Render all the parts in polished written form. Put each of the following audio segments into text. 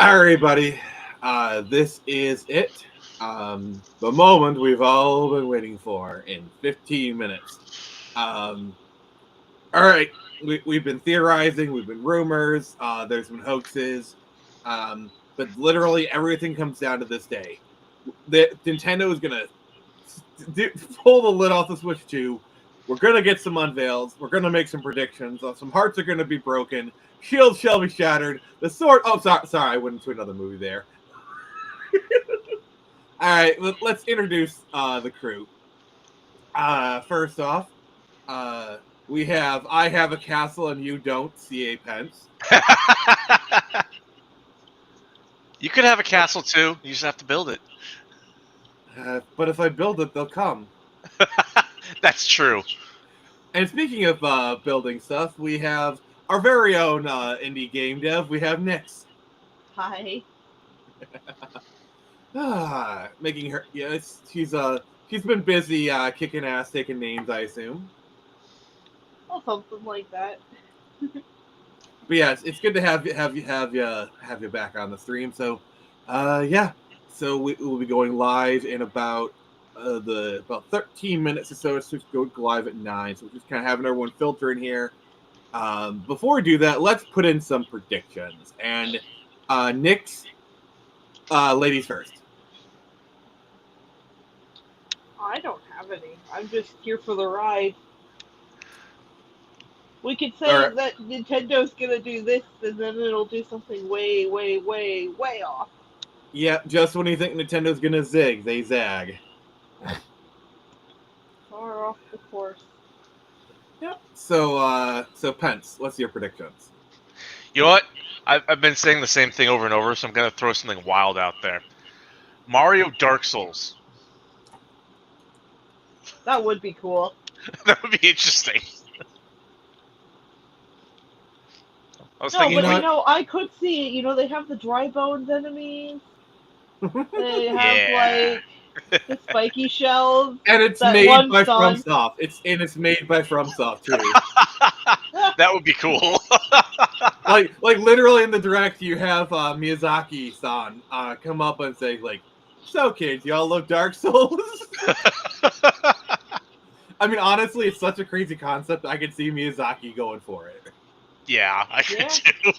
All right, buddy. This is it. The moment we've all been waiting for in 15 minutes. Um, all right. We've been theorizing, we've been rumors, there's been hoaxes, but literally everything comes down to this day. Nintendo is going to pull the lid off the Switch 2. We're going to get some unveils. We're going to make some predictions. Some hearts are going to be broken. Shields shall be shattered. The sword. Oh, sorry. I went into another movie there. All right, let's introduce the crew. First off, we have I have a castle and you don't. C.A. Pence. You could have a castle too. You just have to build it. But if I build it, they'll come. That's true. And speaking of building stuff, we have our very own indie game dev. We have Nyx. Hi. Making her. Yeah, she's been busy kicking ass, taking names, I assume. Well, something like that. But yeah, it's good to have you back on the stream. So, yeah. So we'll be going live in about 13 minutes or so. It's just go live at 9. So we're just kind of having everyone filter in here. Before we do that, let's put in some predictions. And Nyx, ladies first. I don't have any. I'm just here for the ride. We could say Alright. that Nintendo's gonna do this, and then it'll do something way, way, way, way off. Yeah, just when you think Nintendo's gonna zig, they zag. Far off the course. Yep. So Pence, what's your predictions? You know what? I've been saying the same thing over and over, so I'm going to throw something wild out there. Mario Dark Souls. That would be cool. That would be interesting. I was No, thinking, but I could see it. They have the dry bones enemies. They have like the spiky shells. And it's That made one by song. FromSoft. It's made by FromSoft too. that would be cool. like literally in the direct, you have Miyazaki-san come up and say like, "So kids, y'all love Dark Souls?" I mean, honestly, it's such a crazy concept. I could see Miyazaki going for it. Yeah, I could too.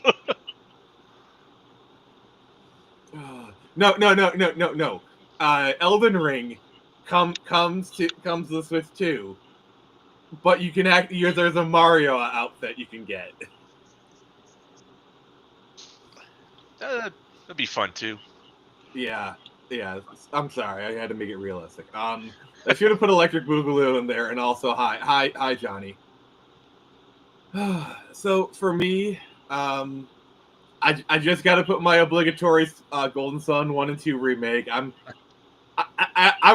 No. Elden Ring comes to the Switch too, but you can there's a Mario outfit you can get. That'd be fun too. Yeah. I'm sorry, I had to make it realistic. I should have put Electric Boogaloo in there, and also hi, Johnny. So for me, I just got to put my obligatory Golden Sun 1 and 2 remake. I'm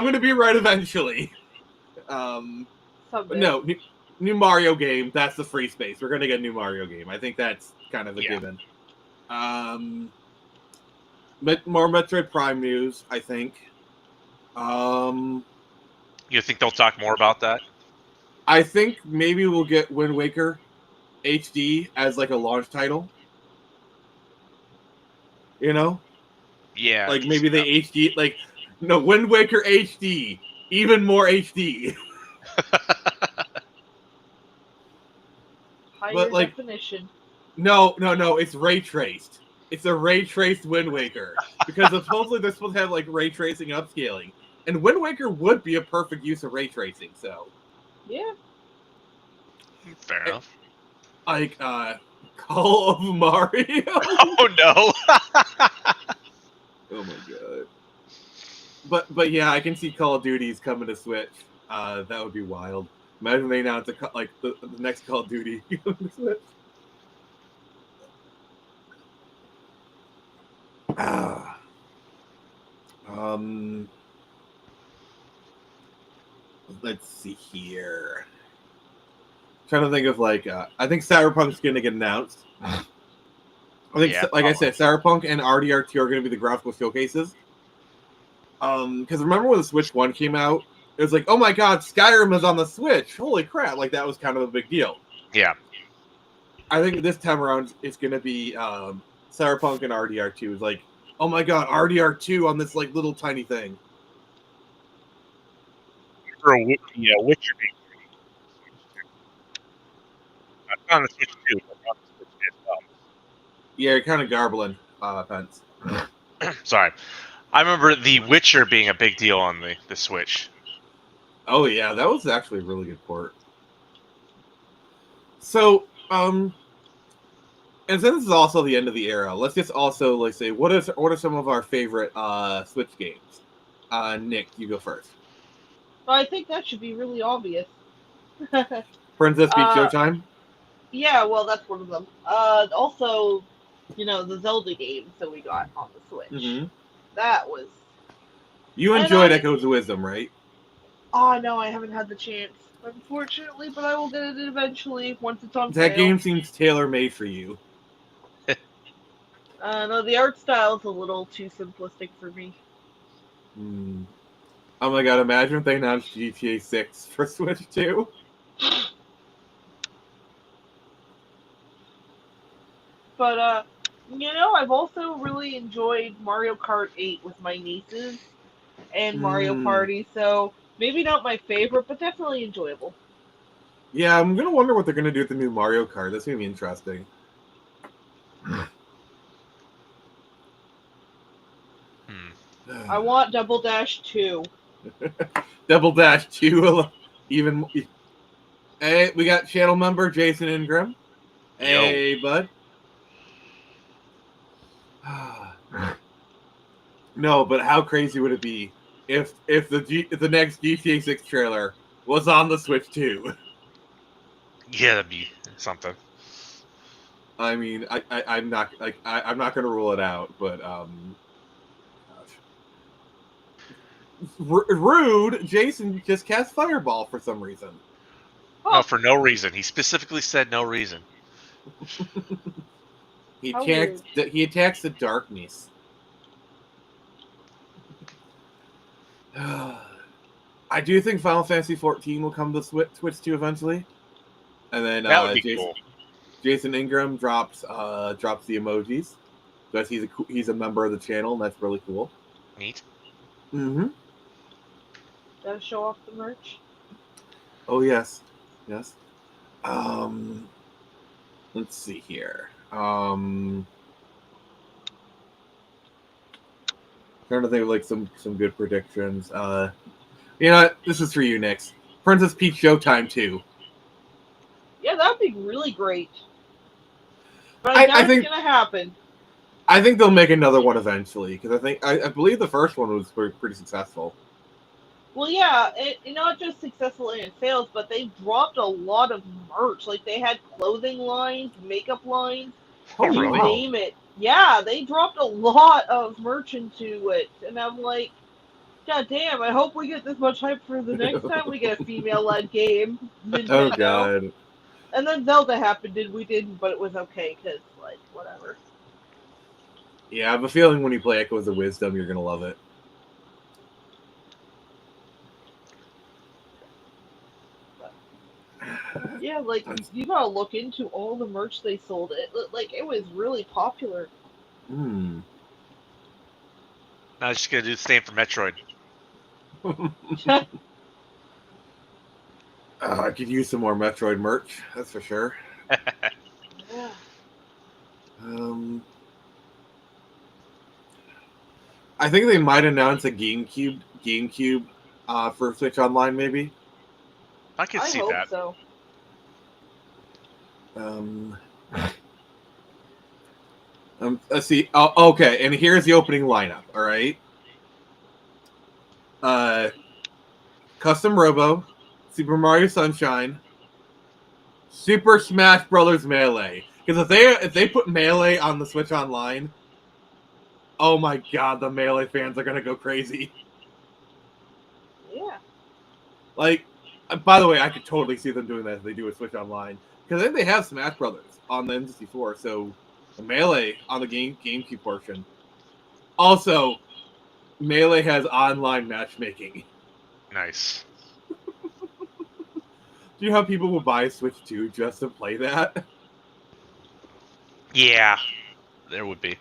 going to be right eventually. But no, new Mario game. That's the free space. We're going to get a new Mario game. I think that's kind of a given. But more Metroid Prime news, I think. You think they'll talk more about that? I think maybe we'll get Wind Waker HD as like a launch title. Yeah. Like maybe they HD Wind Waker HD, even more HD. Higher definition. No, it's ray traced. It's a ray traced Wind Waker because supposedly they're supposed to have like ray tracing and upscaling, and Wind Waker would be a perfect use of ray tracing. So yeah, fair enough. Like Call of Mario. Oh no. Oh my god. But yeah, I can see Call of Duty's coming to Switch. That would be wild. Imagine they announce the next Call of Duty coming to Switch. Let's see here. Trying to think of I think Cyberpunk's going to get announced. I think, I said, Cyberpunk and RDR2 are going to be the graphical showcases. Because remember when the Switch 1 came out, it was like, oh my god, Skyrim is on the Switch. Holy crap! Like that was kind of a big deal. Yeah. I think this time around it's going to be Cyberpunk and RDR2 is like, oh my god, RDR2 on this like little tiny thing. For Witcher being on the Switch too, but on the Switch as well. Yeah, you're kind of garbling, Pence. Sorry. I remember The Witcher being a big deal on the Switch. Oh yeah, that was actually a really good port. So, and since this is also the end of the era, let's just also like say what are some of our favorite Switch games? Nick, you go first. Well, I think that should be really obvious. Princess Peach Showtime. Yeah, well, that's one of them. Also, the Zelda games that we got on the Switch. Mm-hmm. That was. You enjoyed Echoes of Wisdom, right? Oh no, I haven't had the chance, unfortunately, but I will get it eventually once it's on That sale. game seems tailor-made for you. No, the art style is a little too simplistic for me. Oh my god, imagine if they announced GTA 6 for Switch 2. But, I've also really enjoyed Mario Kart 8 with my nieces and Mario Party, so maybe not my favorite, but definitely enjoyable. Yeah, I'm gonna wonder what they're gonna do with the new Mario Kart. That's gonna be interesting. I want Double Dash 2. Double Dash 2, even. Hey, we got channel member Jason Ingram. Hey, bud. No, but how crazy would it be if the next GTA 6 trailer was on the Switch 2? Yeah, that'd be something. I mean, I'm not I'm not gonna rule it out, but rude. Jason just cast Fireball for some reason. No, for no reason. He specifically said no reason. He attacks the darkness. I do think Final Fantasy 14 will come to Switch 2 eventually, and then that would be cool. Jason Ingram drops the emojis because he's a member of the channel, and that's really cool. Neat. Mm-hmm. Gotta show off the merch. Oh yes. Let's see here. Trying to think of like some good predictions. This is for you, Nick. Princess Peach Showtime 2. Yeah, that would be really great. But I think it's gonna happen. I think they'll make another one eventually because I believe the first one was pretty successful. Well, yeah, not just successful in sales, but they dropped a lot of merch. Like they had clothing lines, makeup lines. Oh, really? Name it. Yeah, they dropped a lot of merch into it, and I'm like, God damn! I hope we get this much hype for the next time we get a female-led game. Nintendo. Oh god. And then Zelda happened, and we didn't, but it was okay because, like, whatever. Yeah, I have a feeling when you play Echoes of Wisdom, you're gonna love it. Yeah, like, you gotta look into all the merch they sold. It was really popular. Now I'm just gonna do the same for Metroid. I could use some more Metroid merch, that's for sure. Yeah. I think they might announce a GameCube for Switch Online, maybe. I can see that. I hope so. Let's see. Oh, okay, and here's the opening lineup. All right. Custom Robo, Super Mario Sunshine, Super Smash Brothers Melee. Because if they put Melee on the Switch Online, oh my god, the Melee fans are gonna go crazy. Yeah. Like, by the way, I could totally see them doing that if they do a Switch Online. Because I think they have Smash Brothers on the N64, so the Melee on the GameCube portion. Also, Melee has online matchmaking. Nice. Do you know how people will buy Switch 2 just to play that? Yeah. There would be.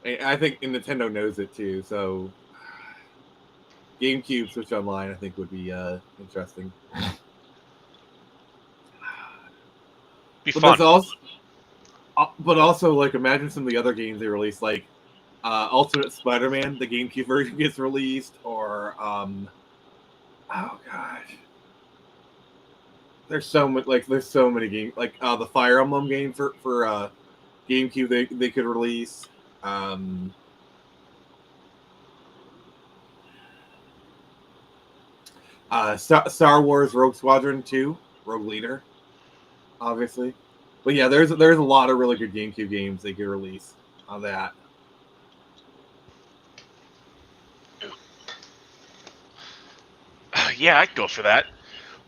I think Nintendo knows it too. So GameCube Switch Online, I think, would be interesting. Be But fun. that's also, like, imagine some of the other games they released, like Ultimate Spider-Man, the GameCube version gets released, or oh gosh, there's so many games, like the Fire Emblem game for GameCube they could release. Star Wars Rogue Squadron 2, Rogue Leader, obviously. But yeah, there's a lot of really good GameCube games they could release on that. Yeah, I'd go for that.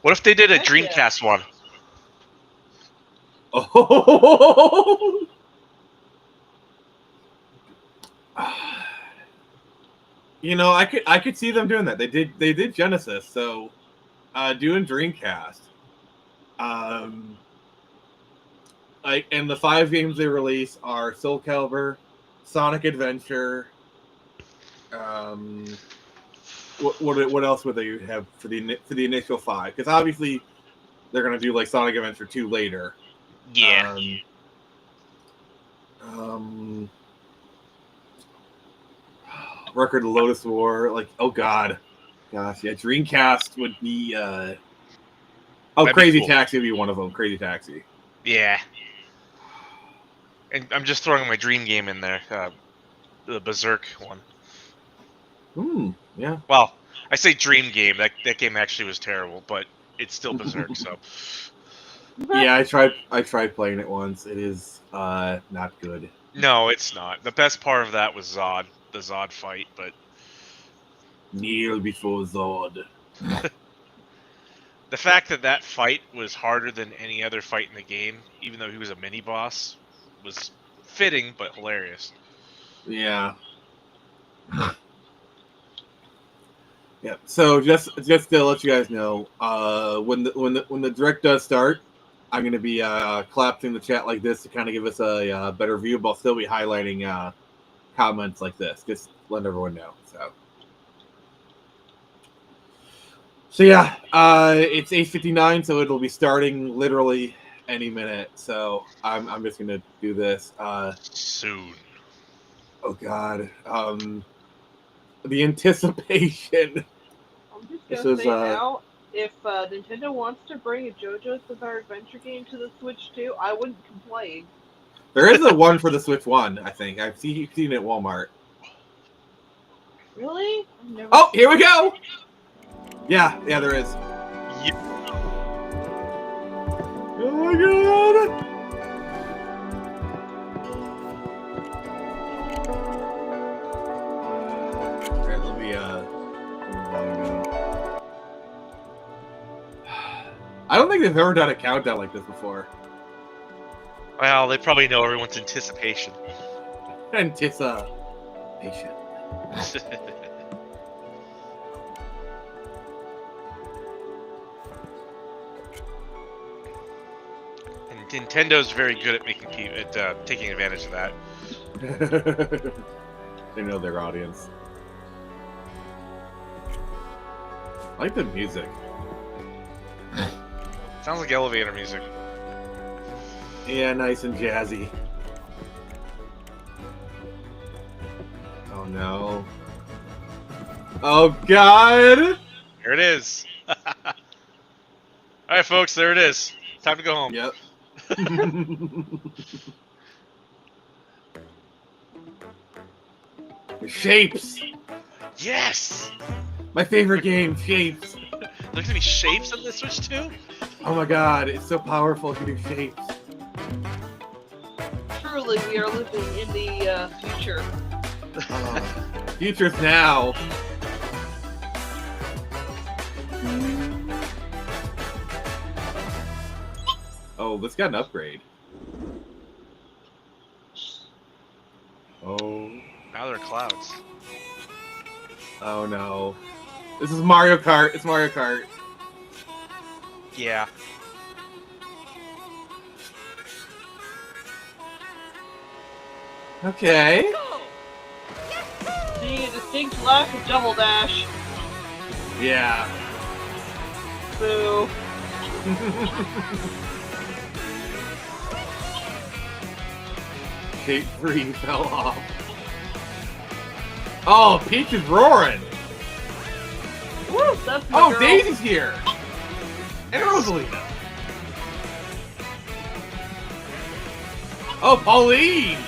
What if they did a Heck yeah. Dreamcast one? Oh, I could see them doing that. They did Genesis, so doing Dreamcast. Like, and the 5 games they release are Soul Calibur, Sonic Adventure. What else would they have for the initial 5? Because obviously they're gonna do like Sonic Adventure 2 later. Yeah. Record of Lotus War, like, oh gosh, yeah, Dreamcast would be That'd Crazy be cool. Taxi would be one of them. Crazy Taxi. Yeah. And I'm just throwing my dream game in there, the Berserk one. Yeah. Well, I say dream game. That game actually was terrible, but it's still Berserk. So. Yeah, I tried playing it once. It is not good. No, it's not. The best part of that was Zod, the Zod fight, but Kneel before Zod. the fact that fight was harder than any other fight in the game, even though he was a mini boss, was fitting but hilarious. Yeah. Yeah. So just to let you guys know, when the direct does start, I'm going to be clapping the chat like this to kind of give us a better view, but I'll still be highlighting comments like this, just letting everyone know. So yeah, it's 8:59, so it'll be starting literally any minute. So I'm just going to do this soon. Oh God, the anticipation. I'm just gonna say now, if Nintendo wants to bring a JoJo's Bizarre Adventure game to the Switch too, I wouldn't complain. There is a one for the Switch One, I think. I've seen it at Walmart. Really? I've never Oh, seen here we it. go. Yeah, there is. Oh my God. Alright, let me I don't think they've ever done a countdown like this before. Well, they probably know everyone's anticipation. Anticipation. And Nintendo's very good at taking advantage of that. They know their audience. I like the music. Sounds like elevator music. Yeah, nice and jazzy. Oh no. Oh God! Here it is. Alright, folks, there it is. Time to go home. Yep. Shapes! Yes! My favorite game, Shapes. There's gonna be shapes on the Switch too? Oh my God, it's so powerful to do shapes. Truly, we are living in the future. Future's now. Oh, this got an upgrade. Oh. Now there are clouds. Oh no. This is Mario Kart. It's Mario Kart. Yeah. Okay. See a distinct lack of double dash. Yeah. Boo. Gate 3 fell off. Oh, Peach is roaring. Woo, that's my Oh, girl. Daisy's here. And Rosalina. Oh, Pauline.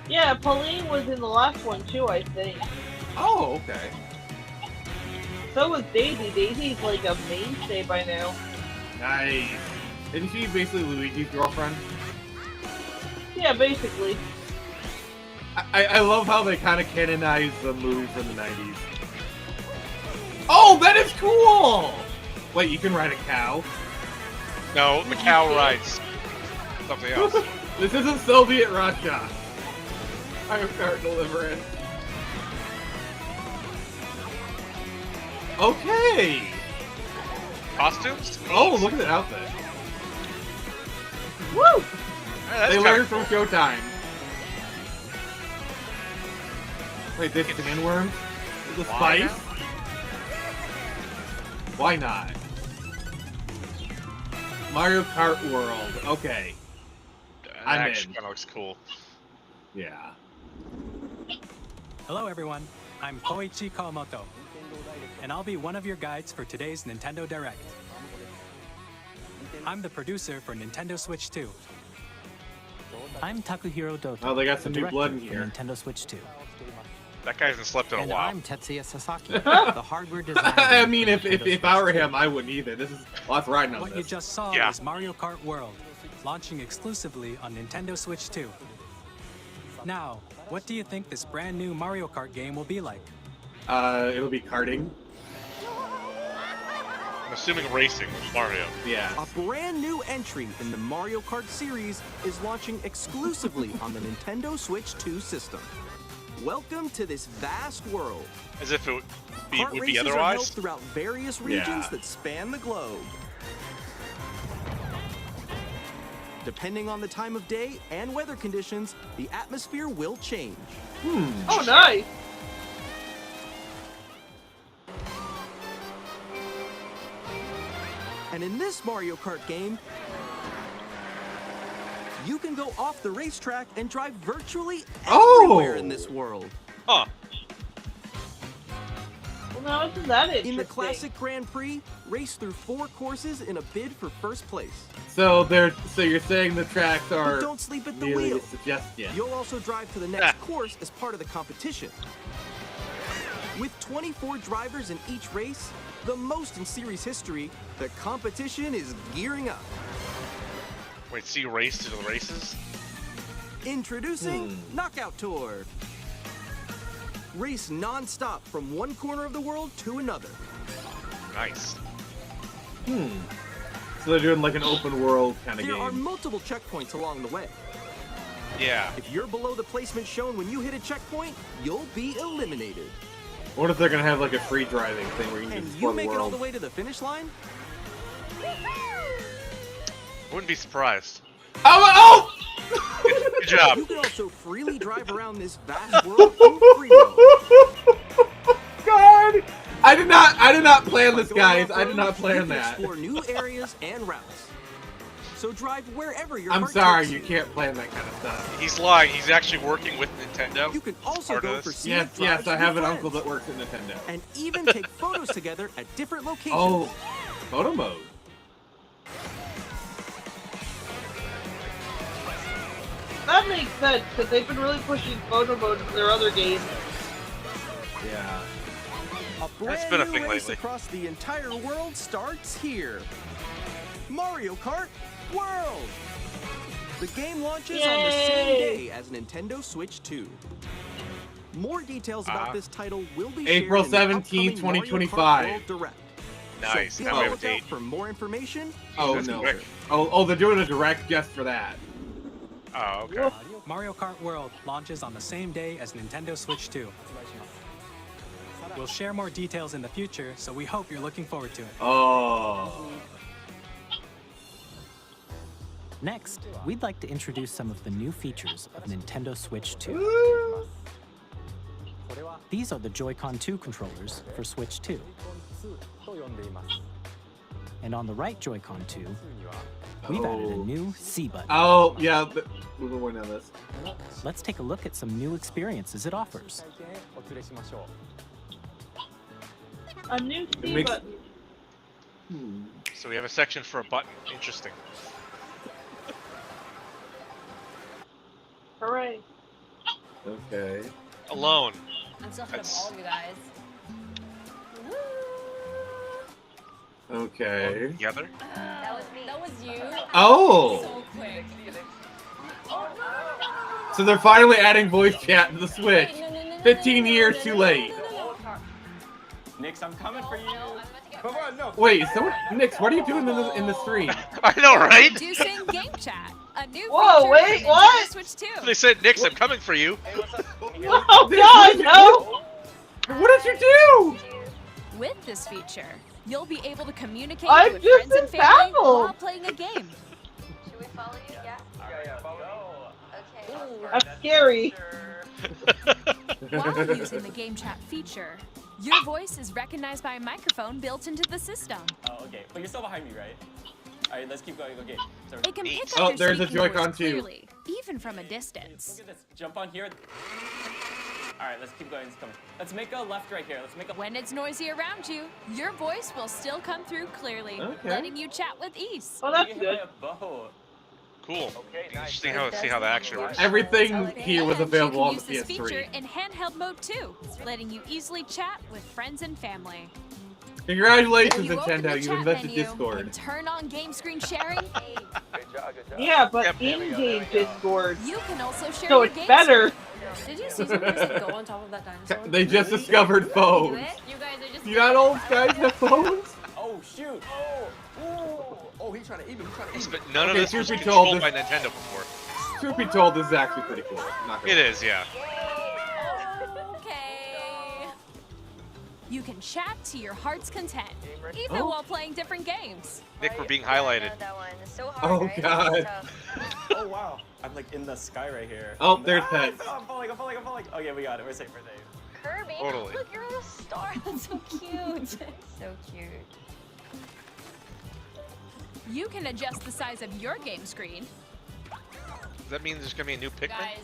Yeah, Pauline was in the last one too, I think. Oh, okay. So was Daisy. Daisy's like a mainstay by now. Nice. Isn't she basically Luigi's girlfriend? Yeah, basically. I love how they kind of canonize the moves from the 90s. Oh, that is cool! Wait, you can ride a cow? No, the cow rides something else. This isn't Soviet Russia. Mario Kart Deliverance. Okay! Costumes? Oh, look at the outfit. Woo! Yeah, that's They kinda learned cool. from Showtime. Wait, this sandworm? The Why spice? Why not? Mario Kart World. Okay. That I'm actually in. kind of looks cool. Yeah. Hello everyone, I'm Koichi Kawamoto, and I'll be one of your guides for today's Nintendo Direct. I'm the producer for Nintendo Switch 2. I'm Takuhiro Doto. Oh, they got some the new blood in director for here. Nintendo Switch 2. That guy hasn't slept in a And while. I'm Tetsuya Sasaki, the hardware designer. I mean, for if Nintendo I were Switch him, I wouldn't either. This is lots riding on What you this. just saw Yeah. is Mario Kart World, launching exclusively on Nintendo Switch 2. Now, what do you think this brand new Mario Kart game will be like? It'll be karting. I'm assuming racing with Mario. Yeah. A brand new entry in the Mario Kart series is launching exclusively on the Nintendo Switch 2 system. Welcome to this vast world. As if it would Kart be races are held otherwise. throughout various regions Yeah. that span the globe. Depending on the time of day and weather conditions, the atmosphere will change. Oh, nice. And in this Mario Kart game, you can go off the racetrack and drive virtually everywhere in this world. Huh. Well, now isn't that interesting? In the classic Grand Prix, race through 4 courses in a bid for first place. So you're saying the tracks But are don't sleep at the merely a wheel. suggestion. You'll also drive to the next course as part of the competition. With 24 drivers in each race, the most in series history, the competition is gearing up. Wait, see race to the races? Introducing Knockout Tour. Race non-stop from one corner of the world to another. Nice. So they're doing like an open world kind of There are game. multiple checkpoints along the way. Yeah. If you're below the placement shown when you hit a checkpoint, you'll be eliminated. What if they're gonna have like a free driving thing where you can And just you explore the make it all world? the way to the finish line? Wouldn't be surprised. Oh! Good job. You can also freely drive around this vast world in free roam. God! I did not plan this, By going guys. I off-road, did not you plan can that. Explore new areas and routes. So drive wherever your I'm heart sorry, takes you can't plan that kind of stuff. He's lying. He's actually working with Nintendo. You can also Part of go this. for scenic Yes, drives I with have an friends, uncle that works at Nintendo. and even take photos together at different locations. Oh, photo mode. That makes sense, because they've been really pushing photo mode in their other games. Yeah. A That's brand been a new thing race lately. across the entire world starts here. Mario Kart World. The game launches on the same Yay! day as Nintendo Switch 2. More details Ah. about this title will be April shared in the 17th, upcoming Mario Kart 2025. World Direct. Nice. So be Now on we the have a lookout date. for more information. Oh That's no. quick. Oh, they're doing a direct just for that. Oh, okay. Mario Kart World launches on the same day as Nintendo Switch 2. We'll share more details in the future, so we hope you're looking forward to it. Oh. Next, we'd like to introduce some of the new features of Nintendo Switch 2. These are the Joy-Con 2 controllers for Switch 2. And on the right Joy-Con 2, we've added a new C button. Oh, yeah. We've been working on this. Let's take a look at some new experiences it offers. A new C makes- button. So we have a section for a button. Interesting. Hooray. Okay. Alone. I'm still ahead of That's- all of you guys. Okay. Together. That was me. That was you. Oh! So quick. So they're finally adding voice chat to the Switch. Wait, no, 15 years too late. Nix, I'm coming for you. No, I'm about to get Come on, no. Wait, so Nix, what are you doing in the stream? I know, right? Introducing Game Chat, a new Whoa, feature wait, for what? Nintendo Switch 2. They said, Nix, I'm coming for you. Hey, what's up? Oh God, no! What did you do? With this feature, you'll be able to communicate I'm with just friends and family baffled. while playing a game. Should we follow you? Yeah. Okay. That's scary. While using the Game Chat feature, your voice is recognized by a microphone built into the system. Oh, okay. But you're still behind me, right? Alright, let's keep going. Okay. So, It can pick Oh, up your there's a speaking voice Joy-Con too. clearly, even from a distance. look at this. Jump on here. Alright, let's keep going. Let's make a left right here. Let's make a. When it's noisy around you, your voice will still come through clearly, Okay. letting you chat with ease. Oh, that's You good. have a bow. Cool. Interesting how that actually works. Everything here was And available on you the can use this feature PS3. in handheld mode too, letting you easily chat with friends and family. Congratulations, You open the Nintendo, you chat invented menu Discord. and turn on game screen sharing. Yeah, but Yep. in-game Discord, You can also share so your it's game better. Did you see some person go on top of that dinosaur? They just discovered phones. You guys are just. You got old guys have phones? Oh, shoot. Oh, he's trying to eat him. He's trying to eat him. But none of Okay, this was truth be told, controlled by this- Nintendo before. Truth be told, this is actually pretty cool. Not gonna It is, yeah. Okay. You can chat to your heart's content, even Oh. while playing different games. Nick, we're being highlighted. That one. It's so hard, Oh, right? God. It's tough. Oh, wow. I'm like in the sky right here. Oh, there's Ah, pets. I'm falling. Okay, we got it. We're safe. Kirby. Totally. Look, you're a star. That's so cute. So cute. You can adjust the size of your game screen, Does that mean there's gonna be a new Pikmin? Guys,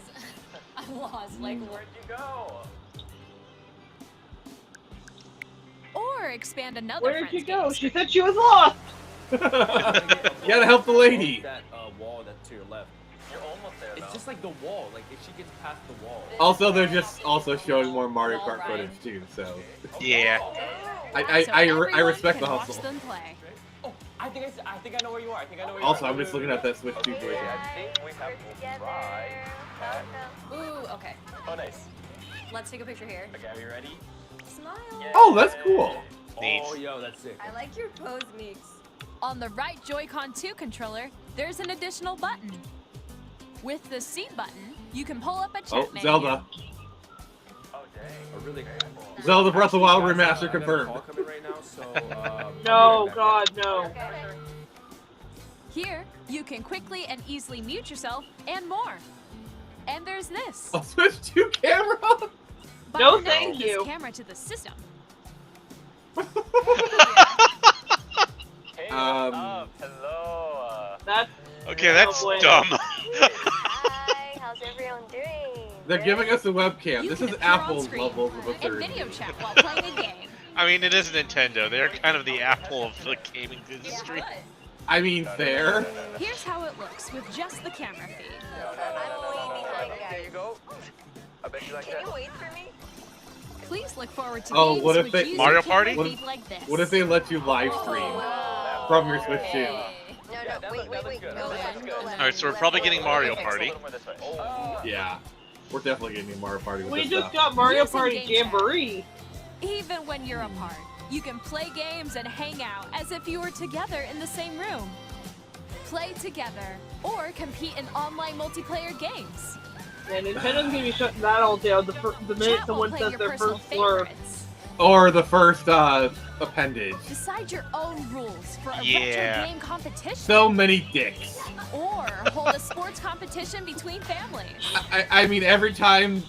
I'm lost. Like, Where'd you go? or expand another Where did friend's you go? game She screen. said she was lost. You gotta help the lady. That wall that's to your left. You're almost there. It's just like the wall. Like if she gets past the wall. Also, they're just also showing more Mario Kart Alright. footage too, so Yeah. So I everyone respect the can watch hustle. them play. Oh, I think I know where you are. Also, I'm just looking at that Switch 2 version. we're together. Ooh, okay. Oh, nice. Let's take a picture here. Okay, are you ready? Smile. Oh, that's cool. Neat. Oh, yo, that's sick. I like your pose, Meeks. On the right Joy-Con 2 controller, there's an additional button. With the C button, you can pull up a chat Oh, menu. Zelda. Oh, dang. Oh, really? Zelda Breath of the Wild Guys, remaster I got a confirmed. call coming right now, so, No, God, no. Here, you can quickly and easily mute yourself and more. And there's this. A Switch 2 camera? No, By thank connecting this you. camera to the system. Hey, Um, what's up? Hello. That's Okay, that's boy. dumb. Hi, how's everyone doing? They're giving us a webcam. You This can is appear on Apple's screen levels of and absurdity. video chat while playing a game. I mean, it is Nintendo. They're kind of the Apple of the gaming industry. I mean, fair. Here's how it looks with just the camera feed. I'm way behind, guys. go. I bet you like Can you wait for me? Please look forward to Oh, games what if with they- user Mario camera Party? What feed if- like this. What if they let you live stream from your Switch 2? No, wait. Go left. Alright, so we're probably getting Mario Party. Yeah. We're definitely getting a Mario Party with We this just stuff. got Mario Using Party Game Chat. Jamboree. Even when you're apart, you can play games and hang out as if you were together in the same room. Play together or compete in online multiplayer games. Yeah, Nintendo's gonna be shutting that all down the minute Chat while someone playing says your their personal first slur. favorites. Or the first appendage. Decide your own rules for a Yeah. retro game competition. So many dicks. Or hold a sports competition between families. I mean, every time,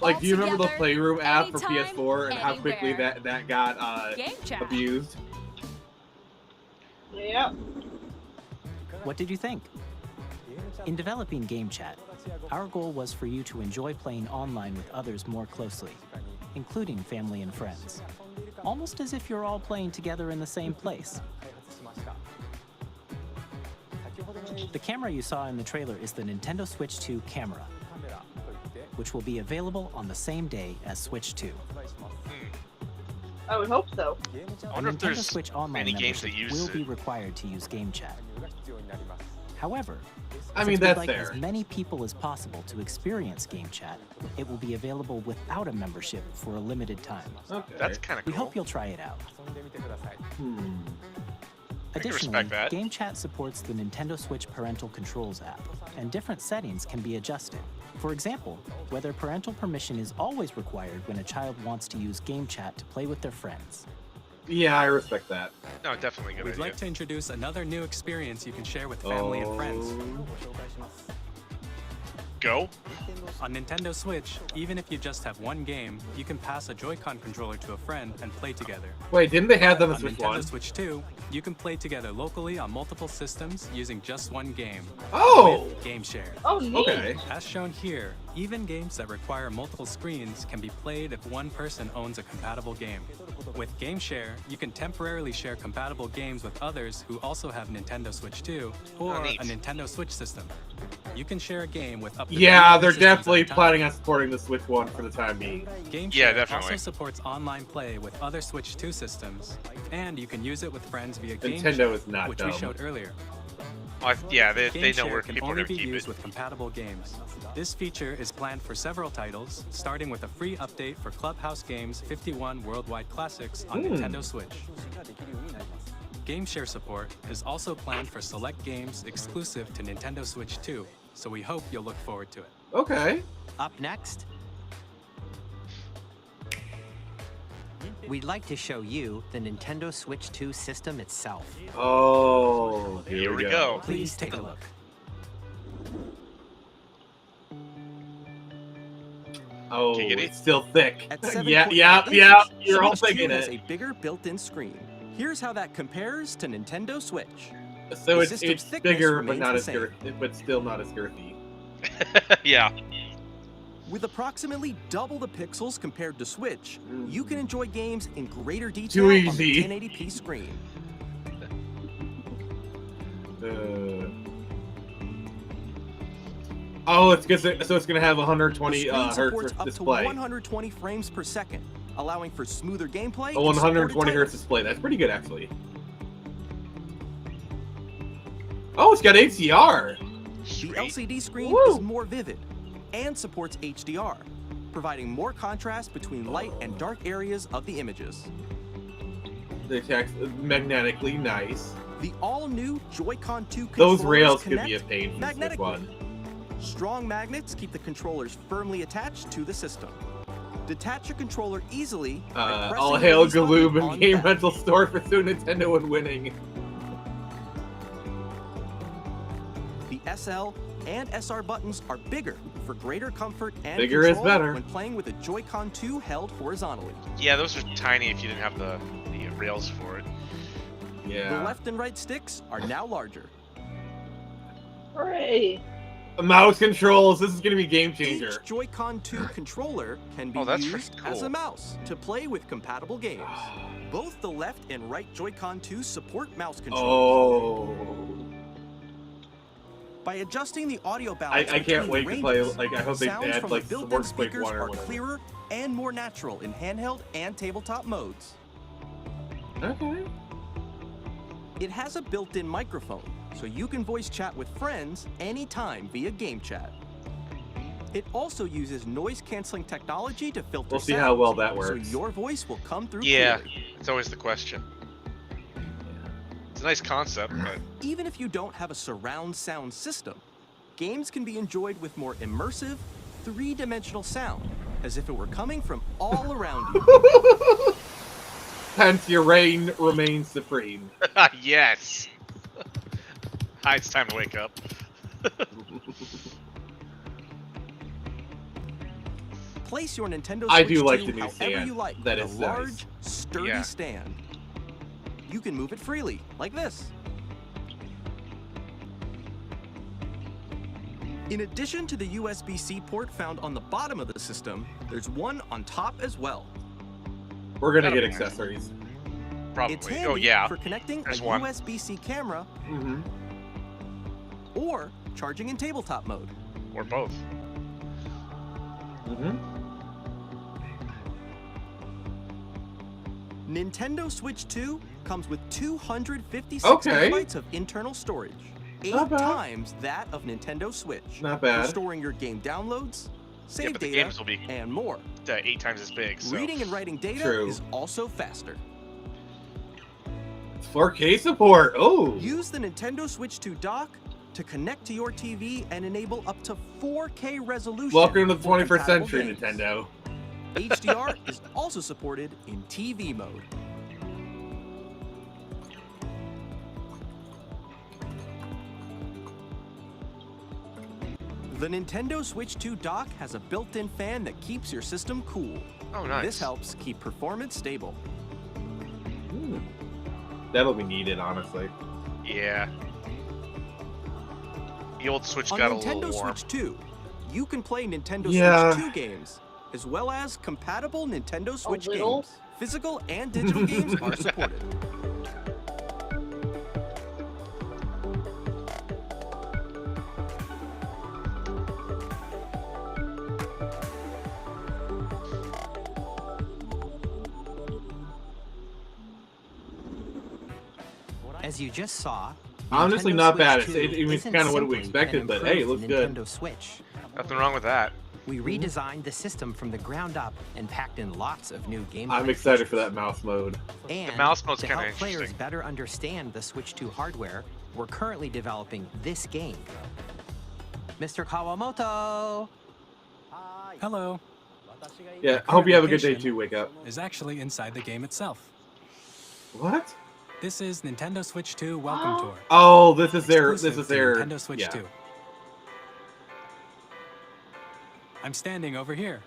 like, All do you remember the together, Playroom app for anytime, PS4 and how quickly anywhere. that got Game chat. abused? Yeah. What did you think? In developing Game Chat, our goal was for you to enjoy playing online with others more closely, including family and friends. Almost as if you're all playing together in the same place. The camera you saw in the trailer is the Nintendo Switch 2 camera, which will be available on the same day as Switch 2. I would hope so. I wonder A if Nintendo there's Switch Online any games membership that use will be it. required to use Game Chat. However, I since mean, we'd that's like fair. as many people as possible to experience Game Chat, it will be available without a membership for a limited time. Okay. That's kind of We cool. hope you'll try it out. Hmm. I can Additionally, respect that. Game Chat supports the Nintendo Switch Parental Controls app, and different settings can be adjusted. For example, whether parental permission is always required when a child wants to use Game Chat to play with their friends. Yeah, I respect that. No, definitely a good We'd idea. like to introduce another new experience you can share with family and friends. Oh. Go. On Nintendo Switch, even if you just have one game, you can pass a Joy-Con controller to a friend and play together. Wait, didn't they have them On in Switch Nintendo 1? Switch 2, you can play together locally on multiple systems using just one game. Oh! With Game Share. Oh, neat. Okay. As shown here, even games that require multiple screens can be played if one person owns a compatible game. With Game Share, you can temporarily share compatible games with others who also have Nintendo Switch 2 or Oh, neat. a Nintendo Switch system. You can share a game with up to Yeah, 3 they're systems at a definitely time. planning on supporting the Switch 1 for the time being. Game Yeah, Share definitely. also supports online play with other Switch 2 systems, and you can use it with friends via Game Nintendo Share, is not which dumb. we showed earlier. Yeah, they Game know Share where can people are only going to be keep used it. with compatible games. This feature is planned for several titles, starting with a free update for Clubhouse Games 51 Worldwide Classics on Nintendo Switch. Game Share support is also planned for select games exclusive to Nintendo Switch 2, so we hope you'll look forward to it. Okay. Up next, we'd like to show you the Nintendo Switch 2 system itself. Oh, Here we go. Please take a look. Oh, Giggity. it's still thick. At Yeah, 7.8 yeah, inches, yeah. You're all Switch 2 thinking has it. a bigger built-in screen. Here's how that compares to Nintendo Switch. So the it's system's thickness bigger, but remains not the as same. girthy, but still not as girthy. Yeah. With approximately double the pixels compared to Switch, you can enjoy games in greater detail Too on easy. the 1080p screen. Oh, it's good. So it's gonna have 120 The screen hertz supports up display. to 120 frames per second, allowing for smoother gameplay. A and supported 120 hertz titles. display. That's pretty good, actually. Oh, it's got HDR. The Sweet. LCD screen Woo! is more vivid and supports HDR, providing more contrast between light and dark areas of the images. The text magnetically nice. The all-new Joy-Con 2 Those controllers rails could connect be a pain for the Switch magnetically. 1. Strong magnets keep the controllers firmly attached to the system. Detach a controller easily. by pressing All the hail release button Galoob on and Game back. Rental Store for Super Nintendo and winning. The SL and SR buttons are bigger for greater comfort and Bigger is control better. when playing with a Joy-Con 2 held horizontally. Yeah, those are tiny if you didn't have the rails for it. The Yeah. left and right sticks are now larger. Hooray. Mouse controls. This is gonna be game changer. Each Joy-Con 2 controller can be Oh, that's used freaking as cool. a mouse to play with compatible games. Both the left and right Joy-Con 2 support mouse controls. Oh. By adjusting the audio balance, I can't between wait the to play. ranges, Like, I hope they sounds add from like the built-in support Quake speakers 1 or are whatever. clearer and more natural in handheld and tabletop modes. Okay. It has a built-in microphone, so you can voice chat with friends anytime via Game Chat. It also uses noise-canceling technology to filter We'll see how well that so works. your voice will come through Yeah, clearly. it's always the question. It's a nice concept, but Even if you don't have a surround sound system, games can be enjoyed with more immersive, three-dimensional sound, as if it were coming from all around you. Hence, your reign remains supreme. Yes. Hi, it's time to wake up. Place your Nintendo Switch I do like 2 the new however stand. you like. That with is a nice. large, sturdy stand. You can move it freely, like this. In addition to the USB-C port found on the bottom of the system, there's one on top as well. We're gonna That'll get be nice. accessories. Probably. It's handy Oh yeah. for connecting There's a one. USB-C camera Mm-hmm. or charging in tabletop mode. Or both. Mm-hmm. Nintendo Switch 2 comes with 256 Okay. gigabytes of internal storage, 8 Not bad. times that of Nintendo Switch. Not For bad. storing your game downloads, save but the data, games will be and more. 8 times as big. So. Reading and writing data True. is also faster. 4K support. Oh. Use the Nintendo Switch 2 dock to connect to your TV and enable up to 4K resolution. Welcome to the for 21st compatible century, games. Nintendo. HDR is also supported in TV mode. The Nintendo Switch 2 dock has a built-in fan that keeps your system cool. Oh, nice. This helps keep performance stable. That'll be needed, honestly. Yeah. The old Switch On got a Nintendo little warm. Switch 2, you can play Nintendo Yeah. Switch 2 games, as well as compatible Nintendo Switch little? games. Physical and digital games are supported. As you just saw, Honestly, Nintendo not Switch bad. 2 It was isn't kind of what we simply expected, an but hey, it looks improved good. Nintendo Switch. Nothing wrong with that. We redesigned the system from the ground up and packed in lots of new gameplay. I'm excited for features. that mouse mode. And The mouse mode's to kinda help players interesting. better understand the Switch 2 hardware, we're currently developing this game. Mr. Kawamoto! Hello. Yeah, I hope you have a good day location too, Wake Up. Is actually inside the game itself. What? This is Nintendo Switch 2 Welcome Tour. Oh, this is their Exclusive to Nintendo Switch yeah. 2. I'm standing over here.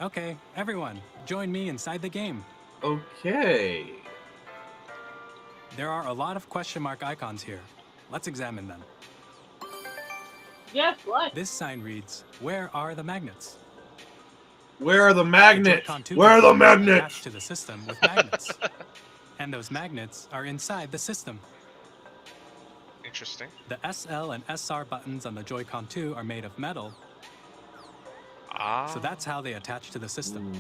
Okay, everyone, join me inside the game. Okay. There are a lot of question mark icons here. Let's examine them. Yes, what? This sign reads, "Where are the magnets?" Where are the The magnets? Joy-Con 2 Where are the controllers magnets? attached to the system with magnets. And those magnets are inside the system. Interesting. The SL and SR buttons on the Joy-Con 2 are made of metal, Ah. so that's how they attach to the system.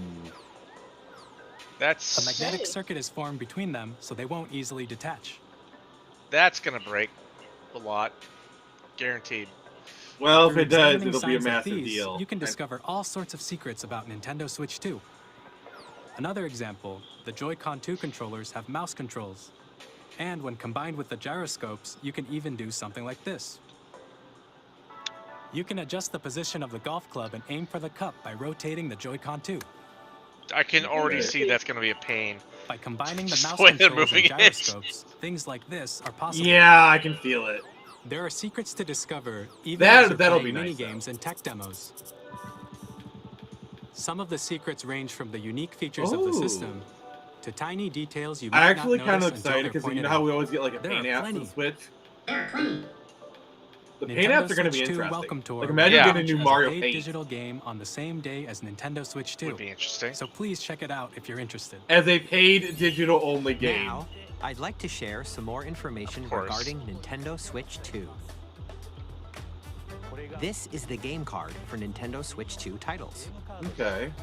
That's A magnetic circuit is formed between them, so they won't easily detach. that's gonna break a lot. Guaranteed. Well, if Through it does, examining it'll be a signs like massive these, deal. You can discover all sorts of secrets about Nintendo Switch 2. Another example, the Joy-Con 2 controllers have mouse controls. And when combined with the gyroscopes, you can even do something like this. You can adjust the position of the golf club and aim for the cup by rotating the Joy-Con 2. I can already Okay. see that's gonna be a pain. By combining the Just mouse the way they're controls and moving it. gyroscopes, things like this are possible. Yeah, I can feel it. There are secrets to discover, even That- as you're that'll playing be nice, mini games and tech demos. Some of the secrets range from the unique features of the Oh. system to tiny details you I'm might actually not kind of notice until excited they're because you pointed know how out. we always get like a There paint are app for the plenty. Switch? The paint Nintendo apps are going to be Switch 2 interesting. Welcome Tour Like imagine Yeah. getting a new as Mario paid Paint. digital game on the same day as Nintendo Switch 2. Would be interesting. So please check it out if you're interested. As a paid digital only game. Now, I'd like to share some more information Of course. regarding Nintendo Switch 2. This is the game card for Nintendo Switch 2 titles. Okay.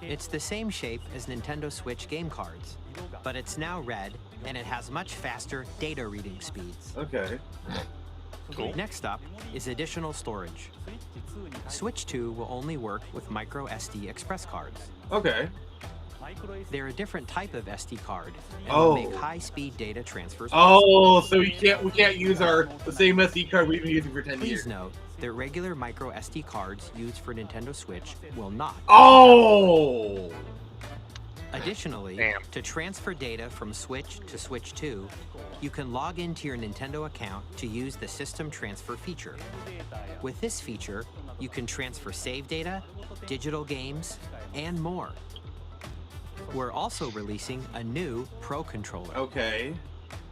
It's the same shape as Nintendo Switch game cards, but it's now red and it has much faster data reading speeds. Okay. Cool. Next up is additional storage. Switch 2 will only work with micro SD express cards. Okay. They're a different type of SD card and Oh. will make high-speed data transfers. Oh, so we can't use the same SD card we've been using for 10 Please years. note that regular micro SD cards used for Nintendo Switch will not. Oh! Additionally, Damn. to transfer data from Switch to Switch 2, you can log into your Nintendo account to use the System Transfer feature. With this feature, you can transfer save data, digital games, and more. We're also releasing a new Pro Controller. Okay.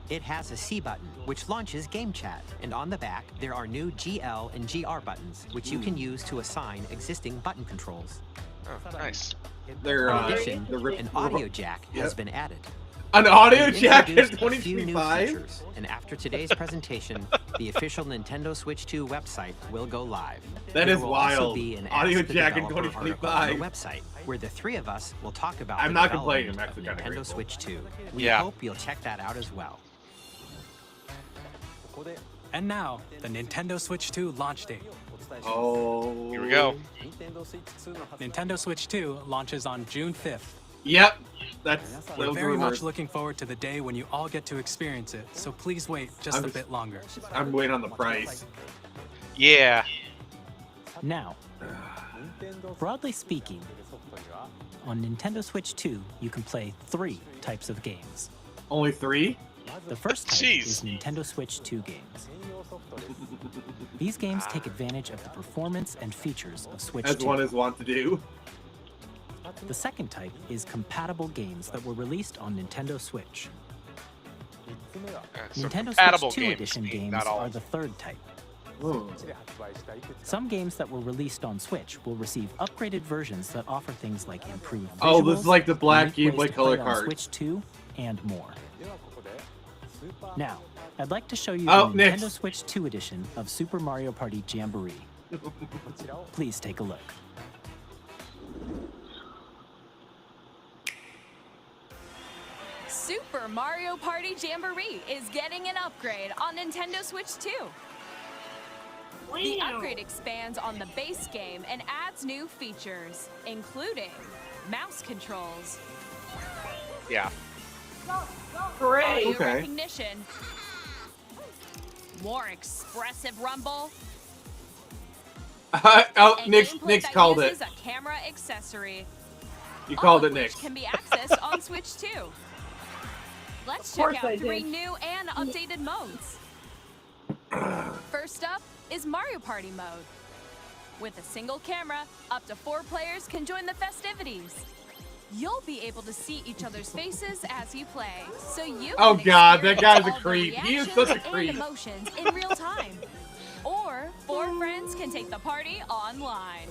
It has a C button, which launches Game Chat, and on the back, there are new GL and GR buttons, which you can use to assign existing button controls. Oh, nice. They're In addition, the an audio jack has Yep. been added. An audio We've jack in introduced a few new 2025. features, and after today's presentation, the official Nintendo Switch 2 website will go live. That There is will also wild. be an Audio Ask the jack in Developer article 2025. on the website, where the three of us will talk about I'm the not complaining, development I'm actually of kinda Nintendo grateful. Switch 2. We Yeah. hope you'll check that out as well. And now, the Nintendo Switch 2 launch date. Oh. Here we go. Nintendo Switch 2 launches on June 5th. Yep. That's We're those very rumors. much looking forward to the day when you all get to experience it, so please wait just I'm a just- bit longer. I'm waiting on the price. Yeah. Now, broadly speaking, on Nintendo Switch 2, you can play 3 types of games. Only 3? The first type Jeez. is Nintendo Switch 2 games. These games take advantage of the performance and features of Switch As 2. one is wont to do. The second type is compatible games that were released on Nintendo Switch. So Nintendo compatible Switch 2 games, edition games not all. are the third type. Hmm. Some games that were released on Switch will receive upgraded versions that offer things like improved visuals, Oh, this is like the black unique ways Game Boy to Color play on card. Switch 2, and more. Now, I'd like to show you Oh, the next. Nintendo Switch 2 edition of Super Mario Party Jamboree. Please take a look. Super Mario Party Jamboree is getting an upgrade on Nintendo Switch 2. The upgrade expands on the base game and adds new features, including mouse controls, Yeah. Great. audio Okay. recognition, more expressive rumble, Oh, and Nick's gameplay that called it. uses a camera accessory. You all called of it, Nick. which can be accessed on Switch 2. Let's Of course check I out 3 did. new and updated modes. First up is Mario Party mode. With a single camera, up to 4 players can join the festivities. You'll be able to see each other's faces as you play, so you Oh, can God, that experience guy's a all the creep. He is reactions such a and creep. emotions in real time. Or 4 friends can take the party online.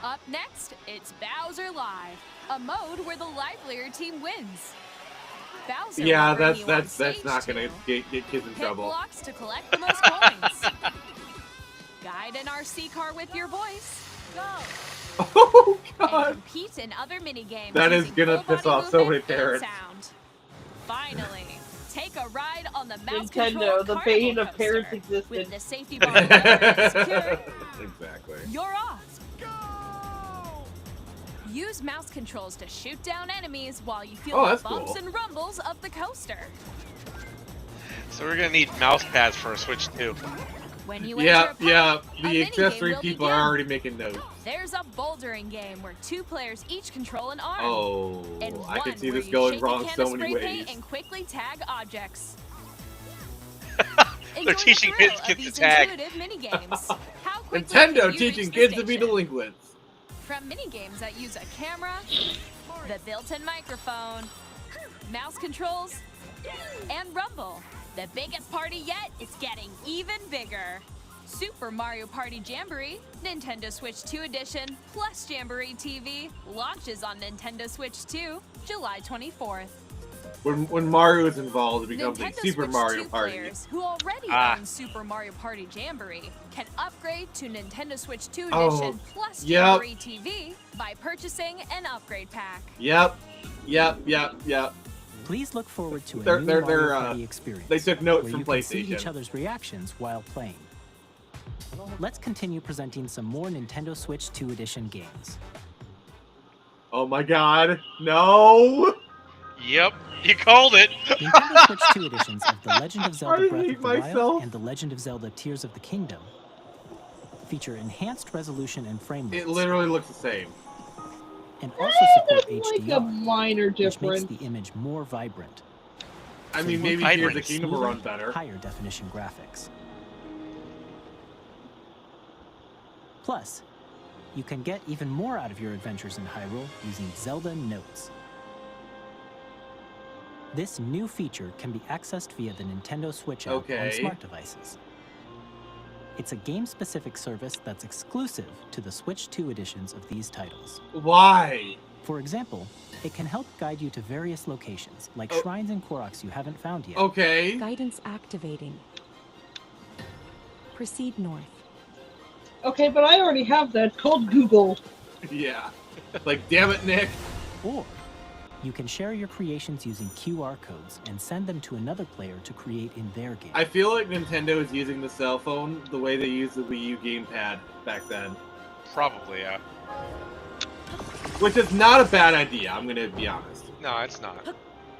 Up next, it's Bowser Live, a mode where the livelier team wins. Bowser Yeah, will bring that's you that's on that's not stage gonna to get kids in hit trouble. blocks to collect the most coins. Guide an RC car with your voice. Go. Oh And God! compete in other mini games. That is using gonna full piss body off so many movement and parents. sound. Finally, take a ride on the mouse Nintendo, control the carnival bane of coaster. parents' With existence. the safety bar lowered and secured, Exactly. you're off. Use mouse controls to shoot down enemies while you feel Oh, the that's bumps cool. and rumbles of the coaster. So we're gonna need mouse pads for a Switch 2. When you Yeah, enter a yeah. park, a The minigame accessory will people begin. are already making notes. There's a bouldering game where 2 players each control an arm. Oh, And I can one see where this you going shake a wrong can so of many spray ways. paint and quickly tag objects. They're Enjoy the teaching thrill kids of to these tag. intuitive minigames. How quickly Nintendo can you teaching reach the kids to be station? delinquents. From minigames that use a camera, the built-in microphone, mouse controls, and rumble, the biggest party yet is getting even bigger. Super Mario Party Jamboree, Nintendo Switch 2 Edition, plus Jamboree TV, launches on Nintendo Switch 2, July 24th. When Mario is involved, it becomes a Nintendo Super Switch Mario 2 Party. players who already Ah. own Super Mario Party Jamboree can upgrade to Nintendo Switch 2 Oh, Edition plus yep. Jamboree TV by purchasing an upgrade pack. Yep. Please look forward to a They're- new they're- Mario they're, Party experience. They took notes where from you can see PlayStation. each other's reactions while playing. Let's continue presenting some more Nintendo Switch 2 Edition games. Oh my God! No! Yep, you called it. Nintendo Switch 2 editions of The Legend of Zelda I Breath hate of the Wild myself. and The Legend of Zelda Tears of the Kingdom feature enhanced resolution and frame rates. It literally looks the same. And also support That's like HDR, a minor which makes difference. the image more vibrant. I So mean, you maybe can Tears enjoy of the Kingdom will smoother, run better. higher definition graphics. Plus, you can get even more out of your adventures in Hyrule using Zelda Notes. This new feature can be accessed via the Nintendo Switch app on Okay. smart devices. It's a game-specific service that's exclusive to the Switch 2 editions of these titles. Why? For example, it can help guide you to various locations, like Oh. shrines and Koroks you haven't found yet. Okay. Guidance activating. Proceed north. Okay, but I already have that. It's called Google. Yeah. Like, damn it, Nick. Or you can share your creations using QR codes and send them to another player to create in their game. I feel like Nintendo is using the cell phone the way they used the Wii U gamepad back then. Probably, yeah. Which is not a bad idea, I'm gonna be honest. No, it's not.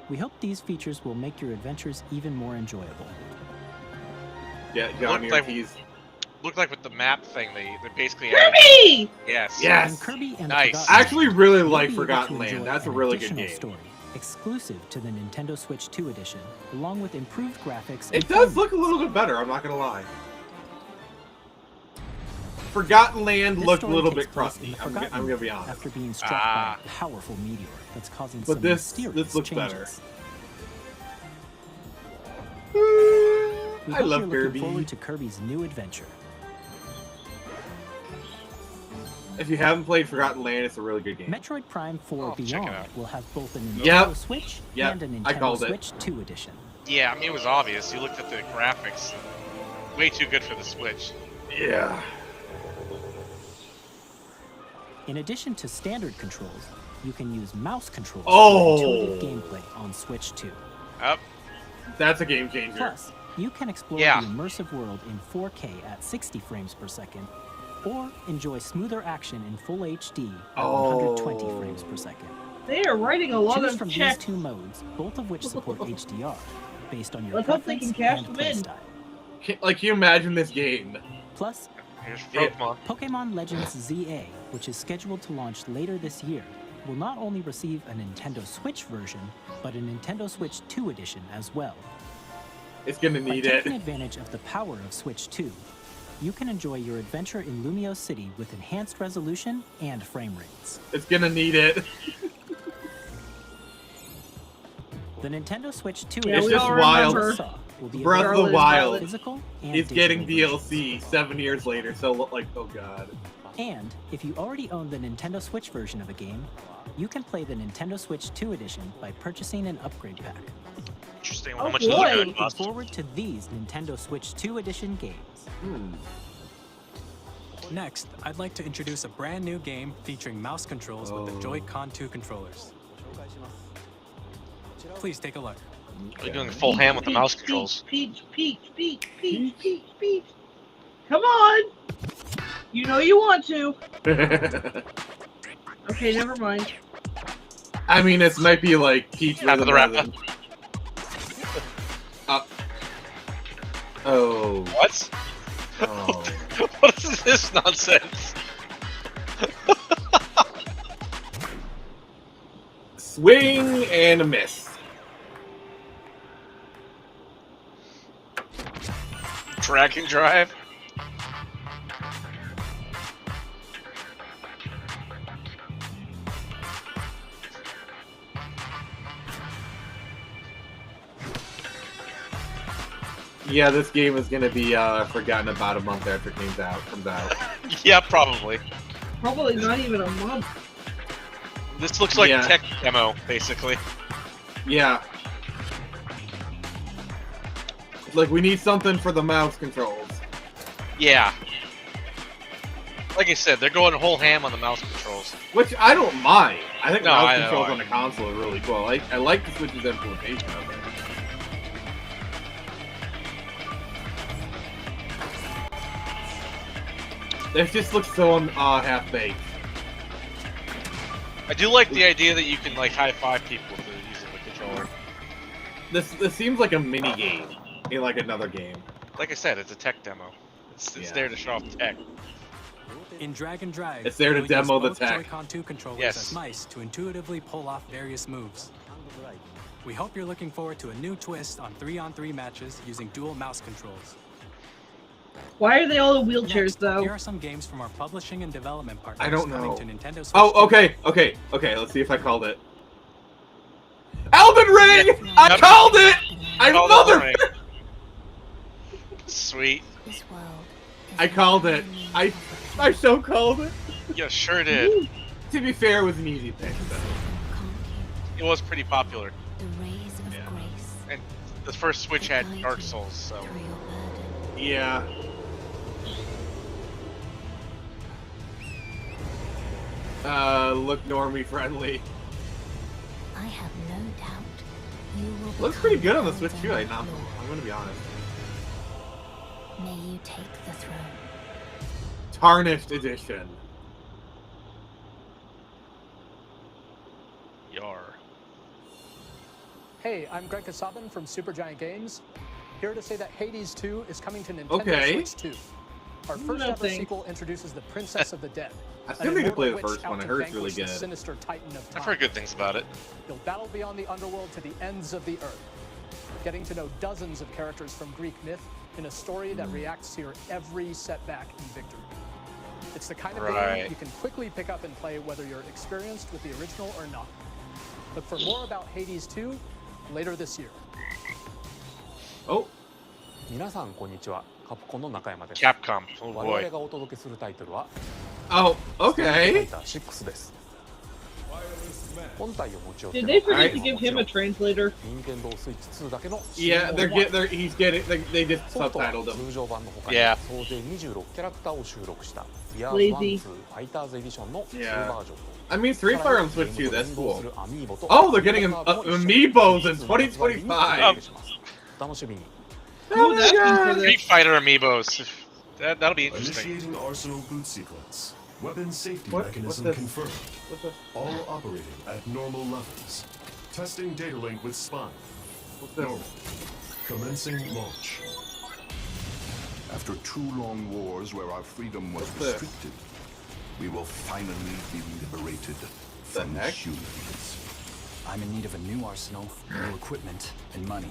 We hope these features will make your adventures even more enjoyable. Yeah, John, Looked your like- keys. Looked like with the map thing, they basically Kirby! Yes. Yes! And Kirby and the Nice. Forgotten I actually Land, really you'll like be able Forgotten to Land. enjoy That's a an really good additional game. story, exclusive to the Nintendo Switch 2 edition, along with improved graphics. and It does frame look a little bit better, I'm not gonna lie. Forgotten Land This looked a story little takes bit place in crusty, the I'm Forgotten gonna be Land honest. After being struck Ah. by a powerful meteor that's causing But some this mysterious looks changes. better. We I hope love you're Kirby. looking forward to Kirby's new adventure. If you haven't played Forgotten Land, it's a really good game. Metroid Prime 4 I'll check it Beyond out. will have both a Nintendo Yep. Switch Yep, and a I Nintendo called it. Switch 2 edition. Yeah, I mean, it was obvious. You looked at the graphics. Way too good for the Switch. Yeah. In addition to standard controls, you can use mouse controls Oh. for intuitive gameplay on Switch 2. Up. That's a game changer. Plus, you can explore Yeah. the immersive world in 4K at 60 frames per second, or enjoy smoother action in full HD at 120 Oh. frames per second. They are writing a lot Choose of from checks. these two modes, both of which support HDR, based on your Let's hope they preference can cash and them in. playstyle. Like, can you imagine this game? Plus, Here's Yeah. Pokemon. Pokemon Legends ZA, which is scheduled to launch later this year, will not only receive a Nintendo Switch version, but a Nintendo Switch 2 edition as well. It's gonna By need taking it. advantage of the power of Switch 2, you can enjoy your adventure in Lumio City with enhanced resolution and frame rates. It's gonna need it. The Nintendo Switch 2 Yeah, It's we just all wild. remember. Will be Breath of the available in Wild physical and It's getting digital DLC versions. 7 years later, so like, oh god. And if you already own the Nintendo Switch version of a game, you can play the Nintendo Switch 2 edition by purchasing an upgrade pack. Interesting. Oh, How much does boy. it Looking cost? forward to these Nintendo Switch 2 edition games. Next, I'd like to introduce a brand new game featuring mouse controls with the Oh. Joy-Con 2 controllers. Please take a look. You're doing full ham with the mouse controls. Peach, peach, peach, peach, peach, peach. Come on! You know you want to. Okay, never mind. I mean, this might be like Peach Half of the Rhythm rap. Rhythm. Oh. What? Oh. What is this nonsense? Swing and a miss. Drag and drive? Yeah, this game is gonna be forgotten about a month after it comes out. Yeah, probably. Probably not even a month. This looks like Yeah. a tech demo, basically. Yeah. Like, we need something for the mouse controls. Yeah. Like I said, they're going whole ham on the mouse controls. Which I don't mind. I think No, mouse I know, controls I- on the console are really cool. I like the Switch's implementation of it. It just looks so half-baked. I do like the idea that you can like high five people with using the controller. This seems like a mini game in like another game. Like I said, it's a tech demo. It's there to show off tech. In Drag and Drive, It's there to you'll use demo the both tech. Joy-Con 2 controllers Yes. as mice to intuitively pull off various moves. We hope you're looking forward to a new twist on 3-on-3 matches using dual mouse controls. Why are they all in wheelchairs, Next, though? here are some games from our publishing and development partners I don't coming know. to Nintendo Switch Oh, 2. okay. Let's see if I called it. Elden Ring! I Yep. called it! I Called mother. Elden Ring. Sweet. This world is I called it. I so called it. You sure did. To be fair, it was an easy pick. So. It was pretty popular. the rays of Yeah. grace And the first Switch had Dark Souls, so. through your burden. Yeah. Look normie friendly. I have no doubt you will Looks become pretty good on the Elden Switch too. I'm Lord. gonna be honest. May you take the throne. Tarnished edition. Yar. Hey, I'm Greg Kasabin from Supergiant Games. Here to say that Hades 2 is coming to Nintendo Okay. Switch 2. Our first ever Nothing. sequel introduces the Princess of the Dead. I an still need to play the immortal first witch one. out I to heard it's really vanquish the good. sinister titan of time. I've heard good things about it. You'll battle beyond the underworld to the ends of the earth, getting to know dozens of characters from Greek myth in a story that reacts to your every setback and victory. It's the kind of Right. game you can quickly pick up and play whether you're experienced with the original or not. Look for more about Hades 2 later this year. Oh, 皆さんこんにちは。カプコンの中山です。 Capcom. Oh 我 boy. 々がお届けするタイトルは oh, ストリートファ okay. イター6です。本体を持ち寄って Did の they forget Alright. to give him a translator? 任天堂スイッチ2だけの Yeah, he's getting, they just ソフトは subtitled him. 通常版の他に Yeah. 総勢26キャラクターを収録した Years Lazy. 1-2ファイターズエディションの2 Yeah. バージョンと I mean, Street さら Fighter に on Switch 2, ゲー that's ムと連動 cool. するアミーボと Oh, they're getting カードも一緒に amiibos in 2バージョンにお 2025. 届けしますお楽しみに Oh Who my that mean for god. this? Street Fighter amiibos. That'll be interesting. Initiating Arsenal boot sequence. Weapon safety What's mechanism this? confirmed. What's this? All operating at normal levels. Testing data link with Spine. What's this? Normal. Commencing launch. After 2 long wars where our freedom was What's this? restricted, we will finally be liberated The from heck? humans. I'm in need of a new arsenal, new equipment, and money.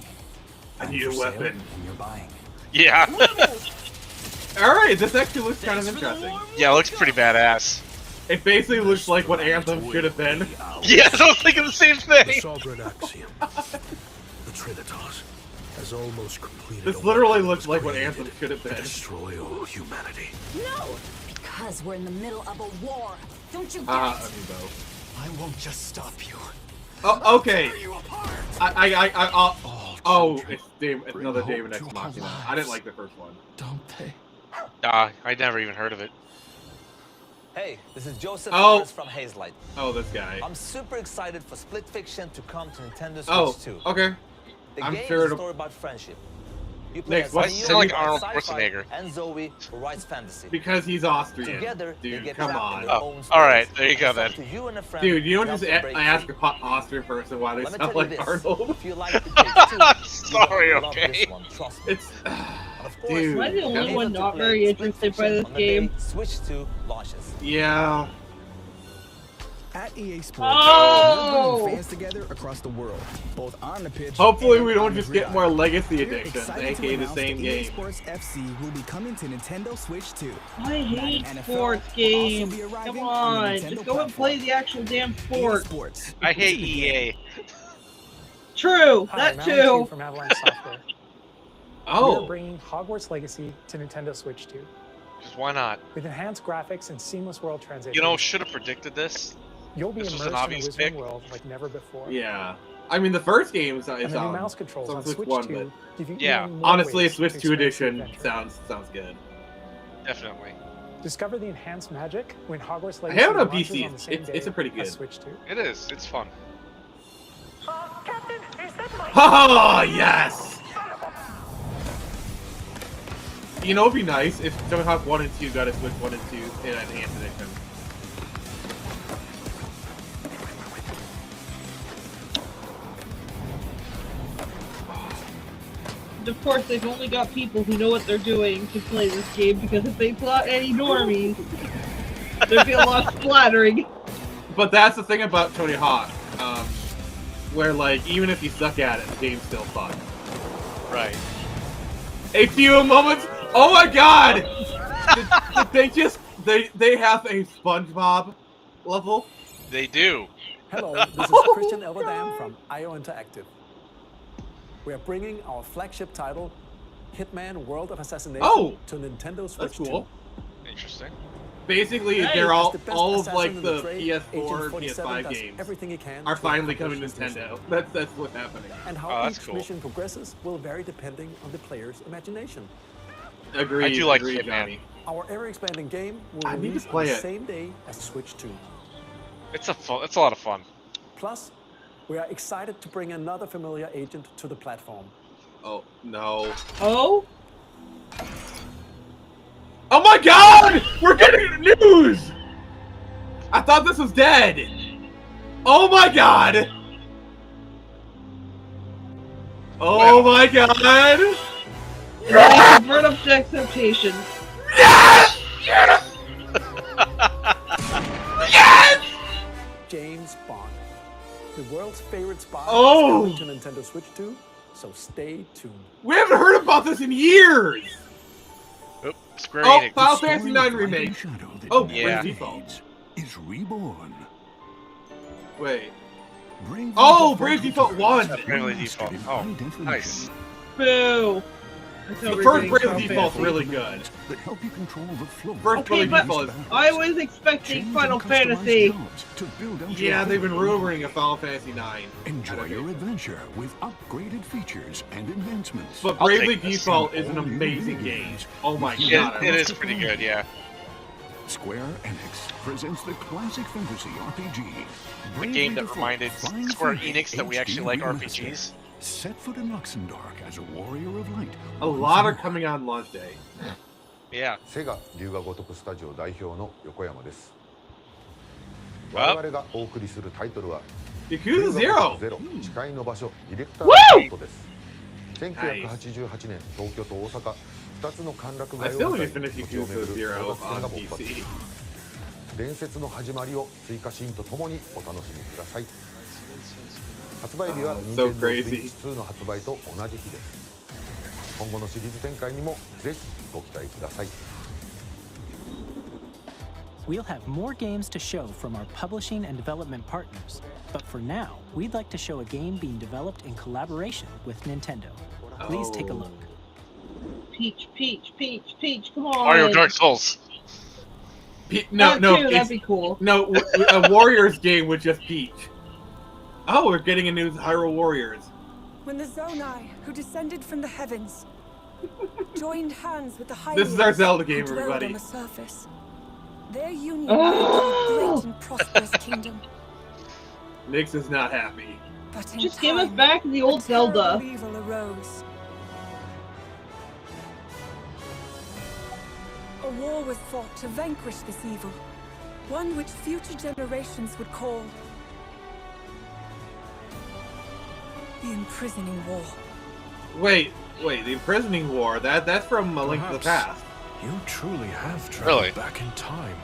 A I'm new for sale, weapon. and you're buying. Yeah. Alright, this actually looks kind of interesting. Yeah, it looks pretty badass. It basically looks like what Anthem should have been. Yeah, I was thinking the same The thing. sovereign axiom. The Trinitas has almost completed. This a literally weapon looks that was like what created Anthem should have to been. destroy all humanity. No! Because we're in the middle of a war. Don't you get Ah, it? amiibo. I won't just stop you. Oh, okay. Tear you apart. Oh, it's another David X Machina. I didn't like the first one. Don't they? I never even heard of it. Hey, this is Joseph Oh. Morris from Hazelight. Oh, this guy. I'm super excited for Split Fiction to come to Nintendo Switch Oh, 2. okay. The I'm game sure is a it'll- story about friendship. You play Nick, as what? Neo, Sound like who Arnold writes sci-fi, Schwarzenegger. and Zoe, who writes fantasy. Because he's Austrian. Together, they Dude, get come trapped in on. their own Oh, stories. alright, there you go It's up then. to you and a friend Dude, you don't to just help them break ask free. a Austrian person why they Let me sound tell you like this, Arnold. if you like the case too, Sorry, you're gonna love okay. this one, trust me. It's. Of course, Dude. Am I the only able one to not play very Split interested by Fiction this on the day game? Switch 2 launches. Yeah. At EA Sports, Oh! we're bringing fans together across the world, both on the pitch. Hopefully, and we on don't the just get gridiron. more Legacy We're Editions, excited to aka the announce same that EA game. Sports FC will be coming to Nintendo Switch 2. I hate Madden NFL sports will also games. be arriving Come on the on, Nintendo just go and play platform. the actual damn EA sport. Sports. I hate It's in the game. EA. True, Hi, that I'm too. Alan Q from Avalanche Software. Oh. We're bringing Hogwarts Legacy to Nintendo Switch 2. Just why not? With enhanced graphics and seamless world transition. You know, should have predicted this. You'll be this was immersed an in a obvious Wizarding pick. World like never before. Yeah. I mean, the first game is And the new on mouse controls on Switch Switch 1, 2 but give you Yeah. even more honestly, ways Switch to 2 experience the edition adventure. sounds good. Definitely. Discover the enhanced magic when Hogwarts I Legacy have it on launches PC. on the same It's a day pretty as good. Switch 2. It is. It's fun. Oh, yes! You know, it'd be nice if Tony Hawk 1 and 2 got a Switch 1 and 2 in an enhanced edition. And of course, they've only got people who know what they're doing to play this game, because if they plot any normies, there'd be a lot of splattering. But that's the thing about Tony Hawk, where like even if you suck at it, the game's still fun. Right. A few moments. Oh my God! did they just they have a SpongeBob level? They do. Hello, this is Christian Elverdam from IO Interactive. We are bringing our flagship title, Hitman World of Assassination, to Nintendo Switch 2. Interesting. Basically, Hey, they're as the best all of assassin like in the trade, PS4, Agent 47 PS5 does games everything he can are to finally accomplish coming to his mission. Nintendo. That's what's happening. And how each mission progresses will vary depending on the player's imagination. Agreed. I do like agreed, Hitman. Johnny. Our ever-expanding game will I need to release on play the it. same day as Switch 2. It's a lot of fun. Plus, we are excited to bring another familiar agent to the platform. Oh no. Oh? Oh my God! We're getting news! I thought this was dead. Oh my God! Oh my God! Yes! Burn up to expectations. Yes! Yes! Yes! James Bond. The world's favorite spy Oh! is coming to Nintendo Switch 2, so stay tuned. We haven't heard about this in years! Oop, Square Oh, Enix. Final Fantasy IX remake. Oh, Yeah. Brave Default. Is reborn. Wait. Brave Oh, Default Brave Default 1! Bravely Default. Oh, nice. Boo! The first Brave Default's really good. That help you control the flow. First Okay, Brave but Default is... I was expecting Final Fantasy. Yeah, they've been rumoring a Final Fantasy IX. Enjoy your adventure with upgraded features and advancements. But I'll Bravely take this. Default is an amazing game. Oh my God. It is pretty good, yeah. Square Enix presents the classic fantasy RPG. The Bravely game that Default reminded finds Square the Enix that we actually HD like remaster. RPGs. Set foot in Luxembourg as a warrior of light. A lot are coming on launch day. Yeah. セガ龍が如くスタジオ代表の横山です。 Well. 我々がお送りするタイトルは Yakuza Zero ゼロ誓いの場所ディレクターズカットです。1988年東京と大阪2つの歓楽 I 街 still を need 舞 to 台 finish に土地を Yakuza 巡る Zero 争奪戦 on が勃発。 PC. 伝説の始まりを追加シーンとともにお楽しみください。発売日は So Nintendo crazy. Switch 2の発売と同じ日です。今後のシリーズ展開にもぜひご期待ください。 We'll have more games to show from our publishing and development partners. But for now, we'd like to show a game being developed in collaboration with Nintendo. Please take a look. Peach, Peach, Peach, Peach, come on. Mario Dark Souls. That too, that'd be cool. No, a Warriors game with just Peach. Oh, we're getting a new Hyrule Warriors. When the Zonai, who descended from the heavens, joined hands with the Hylians, This is our Zelda game, who dwelled everybody. on the surface, their union led to a great and prosperous kingdom. Nix is not happy. But in Just give us time, back the old a terrible Zelda. evil arose. A war was fought to vanquish this evil, one which future generations would call the Imprisoning War. Wait, the Imprisoning War. That's from A Link to the Past. You truly have traveled Really? back in time.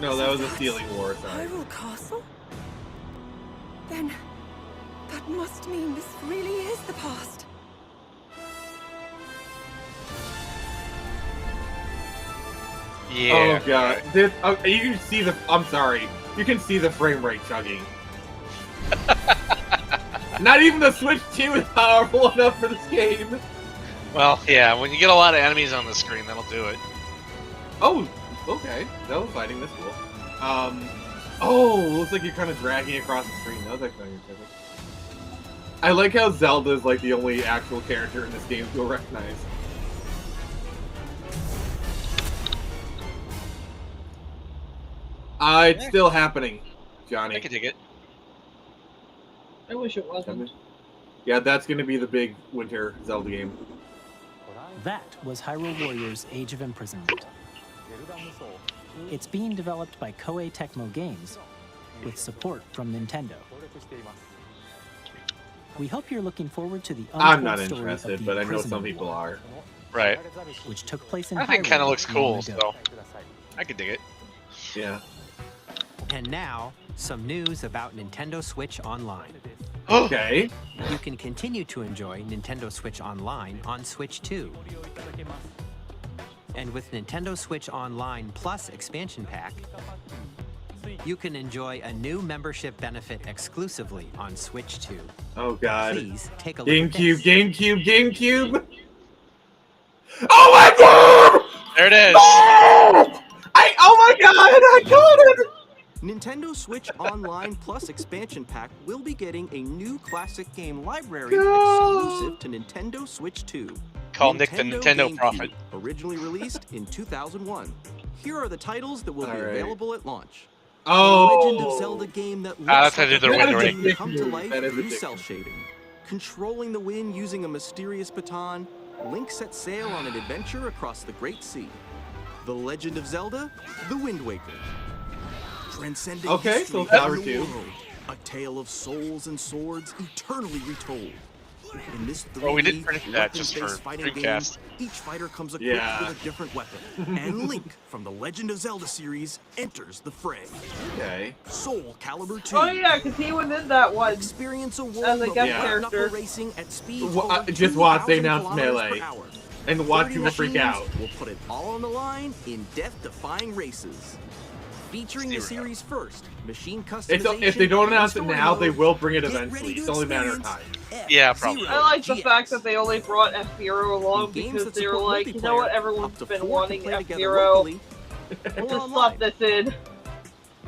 No, that was a Stealing War. Sorry. Hyrule Castle? Then that must mean this really is the past. Yeah. Oh God, this. You can see the. I'm sorry. You can see the frame rate chugging. Not even the Switch 2 is powerful enough for this game. Well, yeah, when you get a lot of enemies on the screen, that'll do it. Oh, okay. That was fighting. That's cool. Oh, looks like you're kind of dragging across the screen. That was actually interesting. I like how Zelda is like the only actual character in this game you'll recognize. It's still happening, Johnny. I can take it. I wish it wasn't. Yeah, that's going to be the big winter Zelda game. That was Hyrule Warriors Age of Imprisonment. It's being developed by Koei Tecmo Games with support from Nintendo. We hope you're looking forward to the I'm untold not story of interested, the but I know Imprisonment some people War, are. Right. which took place in I think kind of Hyrule looks cool, long ago. so I could dig it. Yeah. And now, some news about Nintendo Switch Online. Okay. You can continue to enjoy Nintendo Switch Online on Switch 2. And with Nintendo Switch Online Plus expansion pack, you can enjoy a new membership benefit exclusively on Switch 2. Oh God. Please take a look at GameCube, this. GameCube. Oh my God! There it is. Oh my God! I got it. Nintendo Switch Online Plus expansion pack will be getting a new classic game library No. exclusive to Nintendo Switch 2. Call Nick the Nintendo GameCube, Prophet. Originally released in 2001. Here are the titles that will be Alright. available at launch. Oh. The Legend of Zelda game that looks that's how like they a do their video rendering. game come to life That is through addictive. cell shading. Controlling the wind using a mysterious baton, Link sets sail on an adventure across the Great Sea. The Legend of Zelda: The Wind Waker. Transcending Okay, history so Power and the 2. world. A tale of souls and swords eternally retold. In this Oh, we did 3D predict that just for weapon-based fighting Dreamcast. game, each fighter comes equipped Yeah. with a different weapon. And Link from the Legend of Zelda series enters the fray. Okay. Soul Calibur 2. Oh yeah, because he was in that one. Experience a world As a of guest knuckle character. racing at speeds Well, over just watch they 2,000 announced kilometers Melee. per hour. And watch 30 people freak machines out. will put it all on the line in death-defying races. Featuring the Zero. series first, machine If customization. they don't and announce it story now, they mode. will bring it Get eventually. ready to It's only a matter of time. experience Yeah, probably. I like the GX. fact that they only brought F-Zero along Games because that they were support like, you know multiplayer, what, up everyone's to been 4 wanting can play together F-Zero. locally or Just online. slap this in.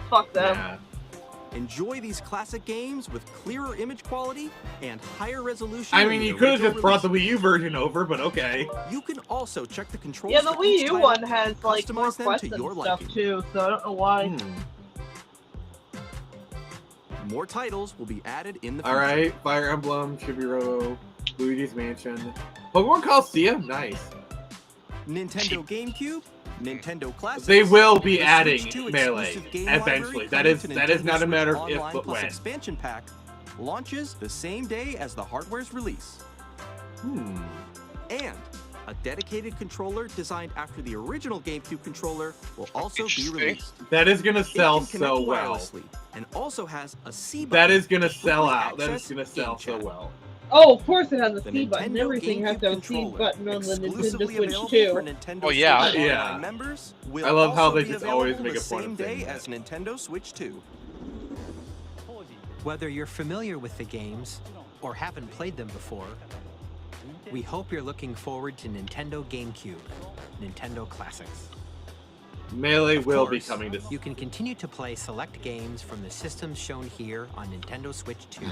Fuck them. Yeah. Enjoy these classic games with clearer image quality and higher resolution. I than mean, the you could have original just brought the release. Wii U version over, but okay. You can also check the controls. Yeah, the for Wii each U title, one has like more customize them quests to and your stuff liking. too, so I don't know why. More titles will be added in the All future. right, Fire Emblem, Chibi-Robo, Luigi's Mansion, Pokemon Coliseum, nice. Nintendo GameCube, Nintendo Classics. They will be the adding Switch 2 Melee exclusive game eventually. library That coming is to that is Nintendo not a Switch matter of if Online but Plus when. expansion pack launches the same day as the hardware's release. And a dedicated controller designed after the original GameCube controller will also be Interesting. released. That is gonna It sell can connect so well. wirelessly and also has a C button. That is gonna to sell quickly out. That is access gonna sell game so chat. well. Oh, of course it has a The C button. Nintendo Everything has to have a C GameCube button on the Nintendo exclusively Switch available too. for Nintendo Oh, yeah. Switch Online Yeah. members will I love how also they be just always available make the a point same of day saying as Nintendo Switch 2. Whether you're familiar with the games or haven't played them before, we hope you're looking forward to Nintendo GameCube, Nintendo Classics. Melee Of will be course, coming to. You can continue to play select games from the systems shown here on Nintendo Switch 2.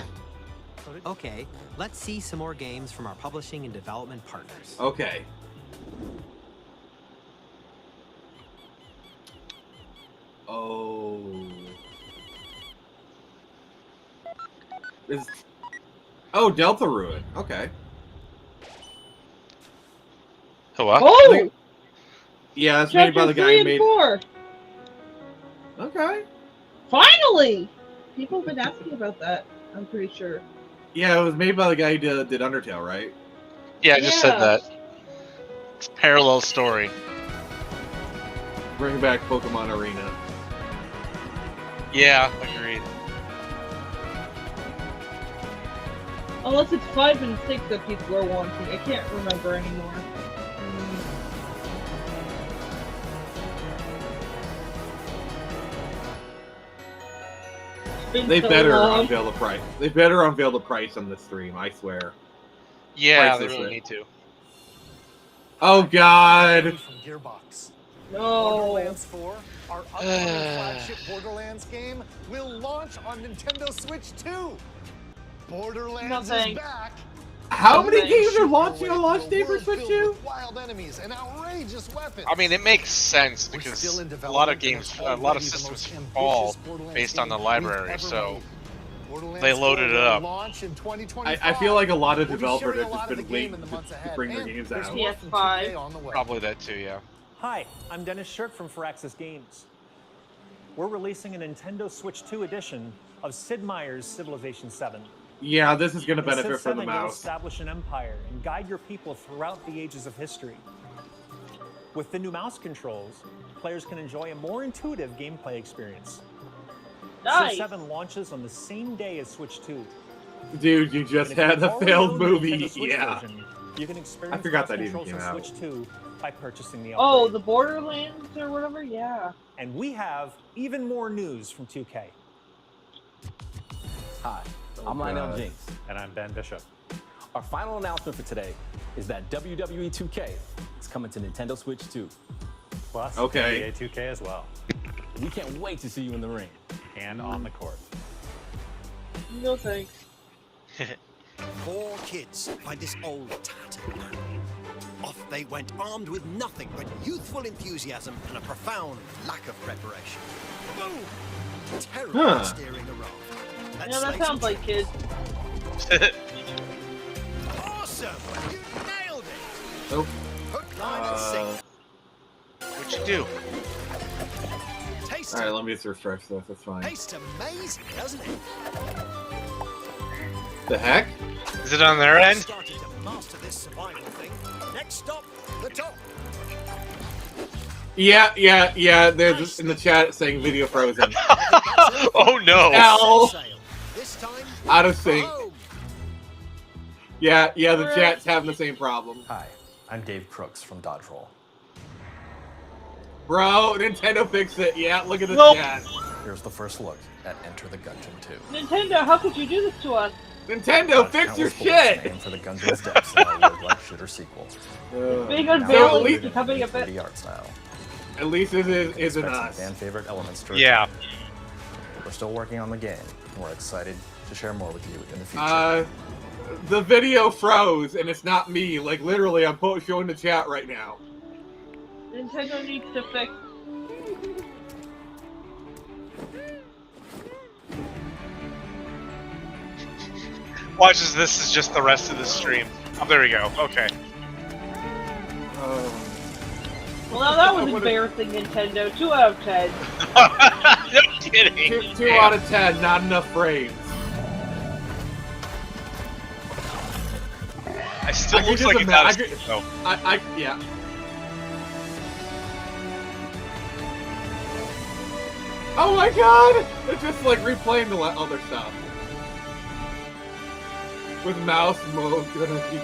Okay, let's see some more games from our publishing and development partners. Okay. Oh. Is. Oh, Delta Ruin. Okay. Hello? Oh! Yeah, that's made by the Chapter guy 3 who and made. 4. Okay. Finally! People have been asking about that, I'm pretty sure. Yeah, it was made by the guy who did Undertale, right? Yeah, I just said Yeah. that. It's parallel story. Bring back Pokemon Arena. Yeah, agreed. Unless it's 5 and 6 that people are wanting. I can't remember anymore. It's been They so better long. unveil the price. They better unveil the price on this stream, I swear. Yeah, they Priceless really it. need to. Oh God! From Gearbox. No. Borderlands 4, our upcoming flagship Borderlands game, will launch on Nintendo Switch 2. Borderlands Nothing. is back. How many Okay. games are launching on launch day for World Switch filled 2? with wild enemies and outrageous weapons. I mean, it makes sense We're because still in a lot of development, games, and it's a lot of already the systems most ambitious fall Borderlands based on the game library, we've so ever made. Borderlands they loaded 4 it will up. launch in 2025. I feel like a lot of We'll be developers sharing have a lot just of been the game waiting in the months to ahead, bring their and games there's out. more from PS5. 2K on the way. Probably that too, yeah. Hi, I'm Dennis Shirk from Firaxis Games. We're releasing a Nintendo Switch 2 edition of Sid Meier's Civilization 7. Yeah, this is going to In Civ benefit from the 7, you'll mouse. establish an empire and guide your people throughout the ages of history. With the new mouse controls, players can enjoy a more intuitive gameplay experience. Nice. Civ 7 launches on the same day as Switch 2. Dude, you just And if had you the already failed own the movie. Nintendo Switch Yeah. version, you can experience I forgot mouse that even controls came on out. Switch 2 by purchasing the upgrade. Oh, the Borderlands or whatever? Yeah. And we have even more news from 2K. Hi, I'm Lionel God. Jinx. And I'm Ben Bishop. Our final announcement for today is that WWE 2K is coming to Nintendo Switch 2. Plus, Okay. NBA 2K as well. We can't wait to see you in the ring. And on the court. No thanks. 4 kids find this old tattered man. Off they went armed with nothing but youthful enthusiasm and a profound lack of preparation. Boom! Terrible Huh. steering a raft. Yeah, that sounds like kids. Awesome! You nailed it! Nope. Hook, line, and sinker. What'd you do? Taste Alright, let me just refresh this. That's fine. Tastes amazing, doesn't it? The heck? Is it on their end? Started to master this survival thing. Next stop, the top. Yeah. There's in the chat saying video frozen. Oh no! L. This time, Out of sync. home. Yeah, the chat's having the same problem. Hi, I'm Dave Crooks from Dodge Roll. Bro, Nintendo fixed it. Yeah, look at the Nope. chat. Here's the first look at Enter the Gungeon 2. Nintendo, how could you do this to us? Nintendo, fix your Countless bullets shit! Name for the Gungeon's depths in our roguelike shooter sequel. Big Now unveiling updated is becoming a in bit. 3D art style. At least it isn't Expect some us. fan favorite elements to Yeah. return. We're still working on the game, and we're excited to share more with you in the future. The video froze, and it's not me. Like, literally, I'm showing the chat right now. Nintendo needs to fix. Watch as this is just the rest of the stream. Oh, there we go. Okay. Well, now that was embarrassing, Nintendo. 2 out of 10. No kidding. 2 out of 10, not enough frames. I still can looks just like it's out of imagine- sync, though. Yeah. Oh my god! It's just like replaying the other stuff. With mouse mode gonna be...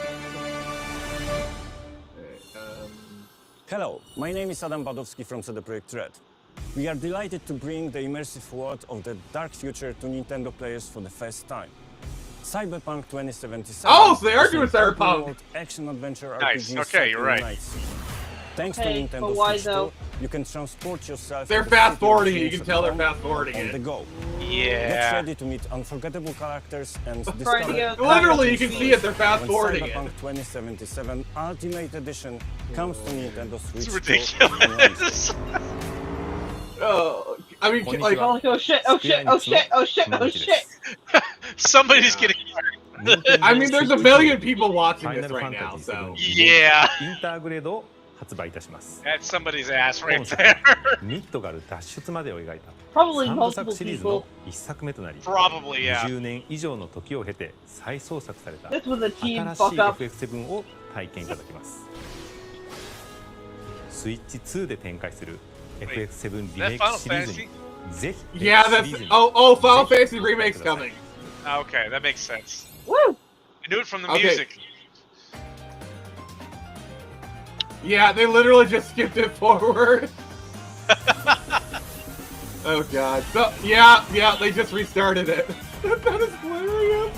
Hello, my name is Adam Badowski from CD Projekt Red. We are delighted to bring the immersive world of the dark future to Nintendo players for the first time. Cyberpunk 2077. Oh, so they are is a doing Cyberpunk! open-world action-adventure Nice, RPG okay, set you're in right. Nights. Thanks Okay, to but Nintendo why Switch though? 2, you can transport yourself They're to the fast city of forwarding it. You dreams can tell they're at fast home forwarding on it. the go. Yeah. Get ready to meet unforgettable characters and trying to discover get- Literally, you can see it. They're fast when forwarding it. Cyberpunk 2077 Ultimate Edition comes to Nintendo Switch. It's 2 on ridiculous. Oh, I mean, like... Oh shit, oh shit, oh shit, oh shit, oh shit. Somebody's getting hurt. I mean, there's a million people watching this right now, so... Yeah. インターグレードを発売いたします。 That's somebody's ass right 本作 there. ミッドガル脱出までを描いた Probably 3部作 multiple シリーズ people. の1作目となり Probably, yeah. 20年以上の時を経て再創作された This was a team 新し fuck い up. FF7 を体験いただけますスイッチ2で展開する FF7 リメイクシリーズにぜひ Yeah, that's... Oh, Final Fantasy Remake's coming. Okay, that makes sense. Woo! I knew it from the Okay. music. Yeah, they literally just skipped it forward. Oh god. So, yeah, they just restarted it. That is hilarious.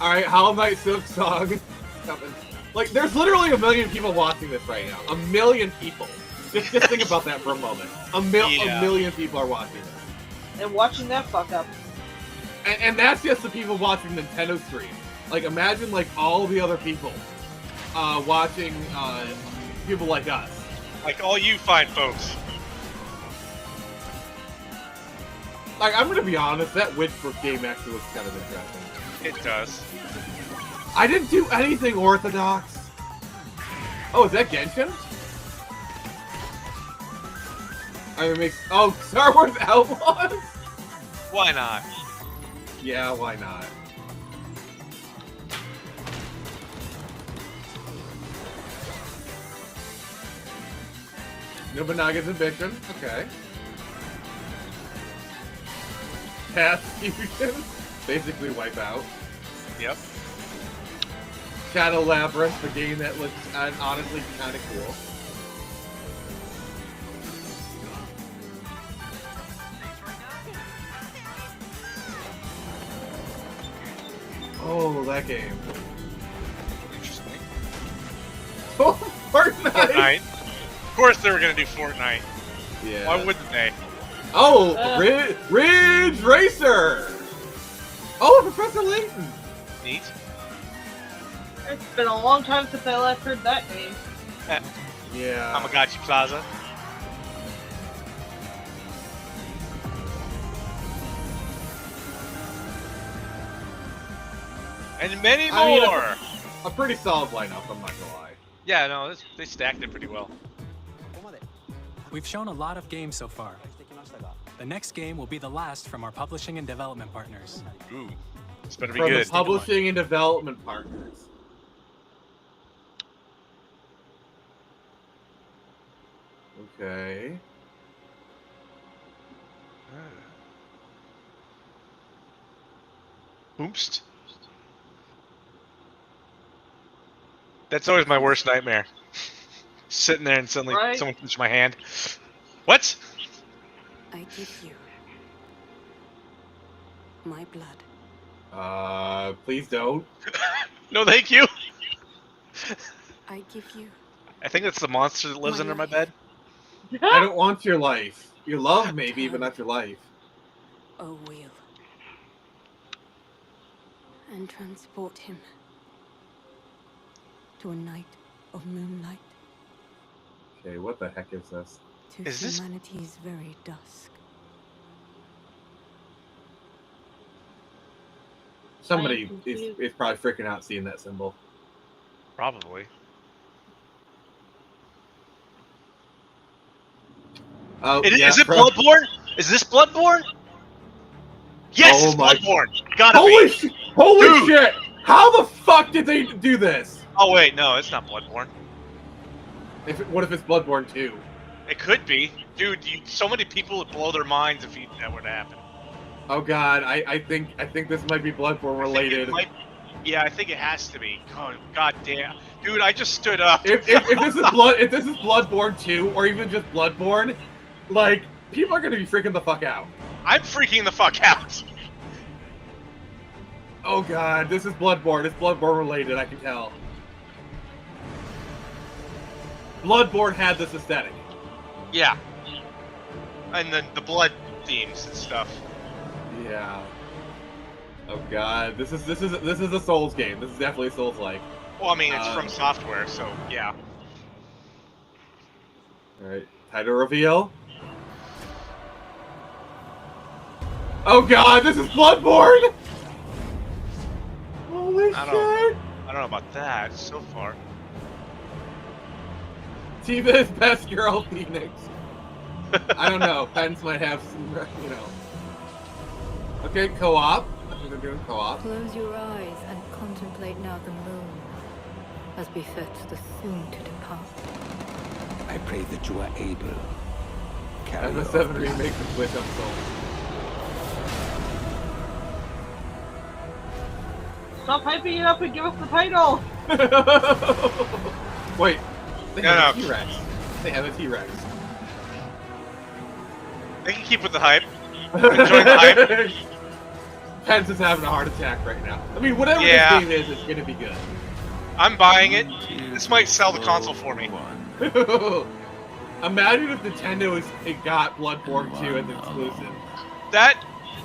Alright, Hollow Knight Silk Song. Coming. Like, there's literally a million people watching this right now. A million people. Just think about that for a moment. A million people are watching this. And watching that fuck up. And that's just the people watching Nintendo stream. Like, imagine, like, all the other people watching people like us. Like all you fine folks. Like, I'm gonna be honest, that Witchbrook game actually looks kind of interesting. It does. I didn't do anything orthodox. Oh, is that Genshin? I mean, oh, Star Wars Outlaws? Why not? Yeah, why not? Nobunaga's Ambition. Okay. Path Fusion. Basically Wipeout. Yep. Shadow Labyrinth, the game that looks honestly kind of cool. Oh, that game. Interesting. Oh, Fortnite! Of course they were going to do Fortnite. Yeah. Why wouldn't they? Oh, Ridge Racer! Oh, Professor Layton! Neat. It's been a long time since I last heard that name. Yeah. Tamagotchi Plaza. And many more! I mean, a pretty solid lineup, I'm not gonna lie. Yeah, no, they stacked it pretty well. We've shown a lot of games so far. The next game will be the last from our publishing and development partners. Ooh, this better be From good. the publishing and development partners. Okay. Oops. That's always my worst nightmare. Sitting there and suddenly someone touched my hand. What? I give you my blood. Please don't. No, thank you. I give you. I think that's the monster that lives under my bed. I don't want your life. Your love, maybe, but not your life. A wheel. And transport him to a night of moonlight. Okay, what the heck is this? To humanity's very dusk. Somebody is probably freaking out seeing that symbol. Probably. Oh, is it Bloodborne? Is this Bloodborne? Yes, it's Bloodborne. Gotta be. Holy shit! How the fuck did they do this? Oh wait, no, it's not Bloodborne. What if it's Bloodborne 2? It could be, dude. So many people would blow their minds if that were to happen. Oh god, I think this might be Bloodborne related. Yeah, I think it has to be. Oh, god damn, dude! I just stood up. If this is Bloodborne 2 or even just Bloodborne, like people are gonna be freaking the fuck out. I'm freaking the fuck out. Oh god, this is Bloodborne. It's Bloodborne related, I can tell. Bloodborne had this aesthetic. Yeah. And then the blood themes and stuff. Yeah. Oh god, this is a Souls game. This is definitely a Souls-like. Well, I mean, it's from software, so yeah. All right, title reveal. Oh god, this is Bloodborne! Holy shit! I don't know about that so far. Tifa is best girl Phoenix. I don't know. Pens might have some, you know. Okay, co-op. I think they're doing co-op. Close your eyes and contemplate now the moon, as befits the soon to depart. I pray that you are able. Carry FF7 remake the Switch on Souls. Stop hyping it up and give us the title! Wait, they have a T-Rex. They have a T-Rex. They can keep with the hype. Enjoy the hype. Pence is having a heart attack right now. I mean, whatever this game is, it's gonna be good. I'm buying it. This might sell the console for me. Imagine if Nintendo got Bloodborne 2 as an exclusive.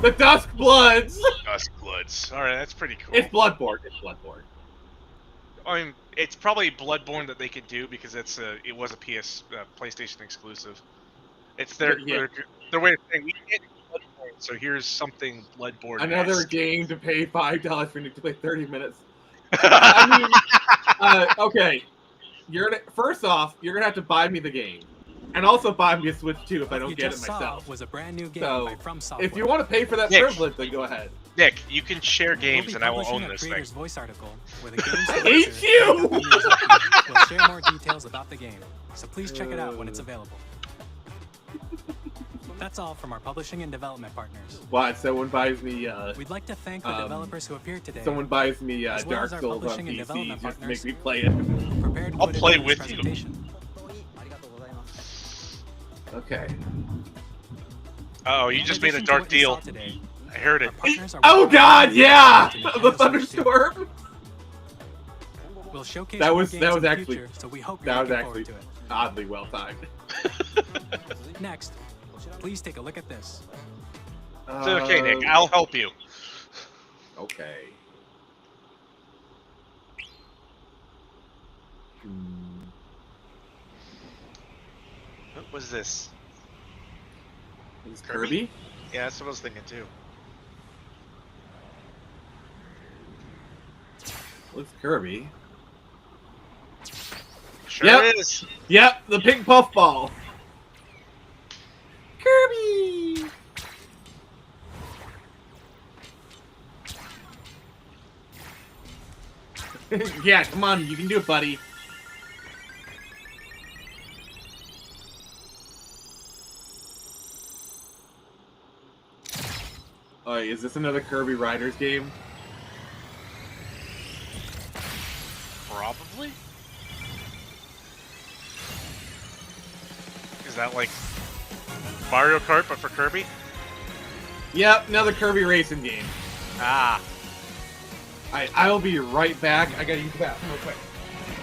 The Dusk Bloods! Dusk Bloods. Alright, that's pretty cool. It's Bloodborne. It's Bloodborne. I mean, it's probably Bloodborne that they could do because it was a PlayStation exclusive. It's their way of saying, we can't do Bloodborne, so here's something Bloodborne. Another game to pay $5 for to play 30 minutes. I mean, okay. First off, you're gonna have to buy me the game. And also buy me a Switch 2 if I What don't you get it just saw myself. was a brand new game So, by From Software. if you want to pay for that Nick. privilege, then go ahead. Nick, you can share We'll games be and I will publishing own a this thing. creator's voice article where the game's I hate publisher, you! Takumi Miyazaki, will share more details about the game. So please check it out when it's available. That's all from our publishing and development partners. Why? Someone buys me, We'd like to thank the developers who appeared today. someone buys me as well Dark as our Souls on publishing and PC development just to partners make me play it. prepared I'll put it play in this with you. presentation. Okay. Oh, you just made a dark deal. Today, I heard it. Oh God, yeah! The thunderstorm. We'll showcase That more was games in the actually future, so we hope you're that was looking actually forward to it. oddly well timed. Next, please take a look at this. It's okay, Nick. I'll help you. Okay. What was this? Is Kirby? Yeah, that's what I was thinking too. Looks Kirby. Sure Yep. is. Yep, the pink puffball. Kirby. Yeah, come on, you can do it, buddy. Oh, is this another Kirby Riders game? Probably. Is that like Mario Kart but for Kirby? Yep, another Kirby racing game. Ah. I'll be right back. I gotta use the bathroom real quick.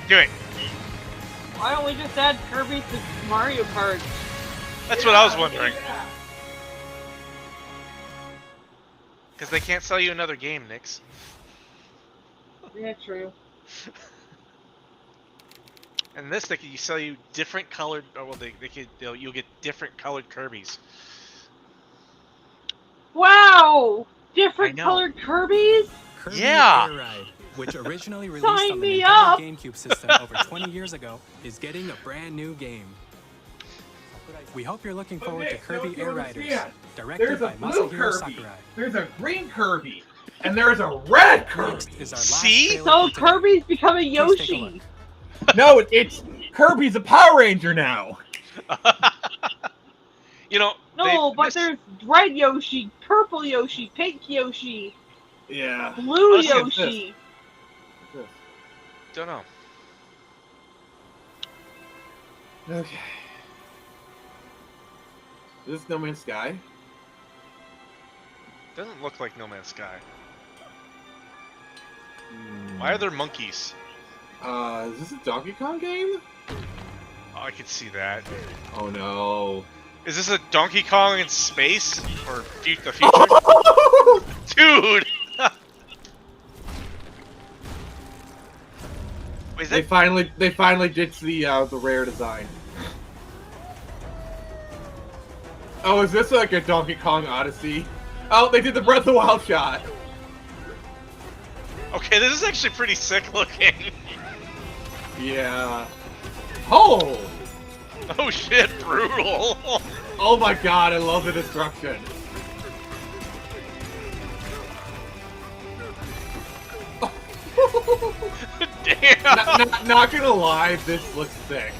Do it. Why don't we just add Kirby to Mario Kart? That's what I was wondering. Because they can't sell you another game, Nix. Yeah, true. And this, they can sell you different colored. Oh, well, you'll get different colored Kirby's. Wow! Different I know. colored Kirby's? Kirby Yeah! Air Ride, which originally released Sign on the me Nintendo up! GameCube system over 20 years ago, is getting a brand new game. We hope you're looking forward to Nick, Kirby don't you Air Riders, understand? directed There's a by blue Masahiro Kirby. Sakurai. There's a green Kirby. And there's a red Kirby. Next is our last See? trailer So for today. Kirby's becoming Please take a Yoshi. look. No, it's Kirby's a Power Ranger now. You know, No, but there's red Yoshi, purple Yoshi, pink Yoshi, Yeah. blue Let's get this. Yoshi. Don't know. Okay. Is this No Man's Sky? Doesn't look like No Man's Sky. Why are there monkeys? Is this a Donkey Kong game? Oh, I can see that. Oh no. Is this a Donkey Kong in space or the future? Dude. Wait, is They that finally ditched the rare design. Oh, is this like a Donkey Kong Odyssey? Oh, they did the Breath of the Wild shot. okay? This is actually pretty sick looking. Yeah. Oh! Oh shit! Brutal. Oh my god, I love the destruction. Damn. Not gonna lie, this looks sick.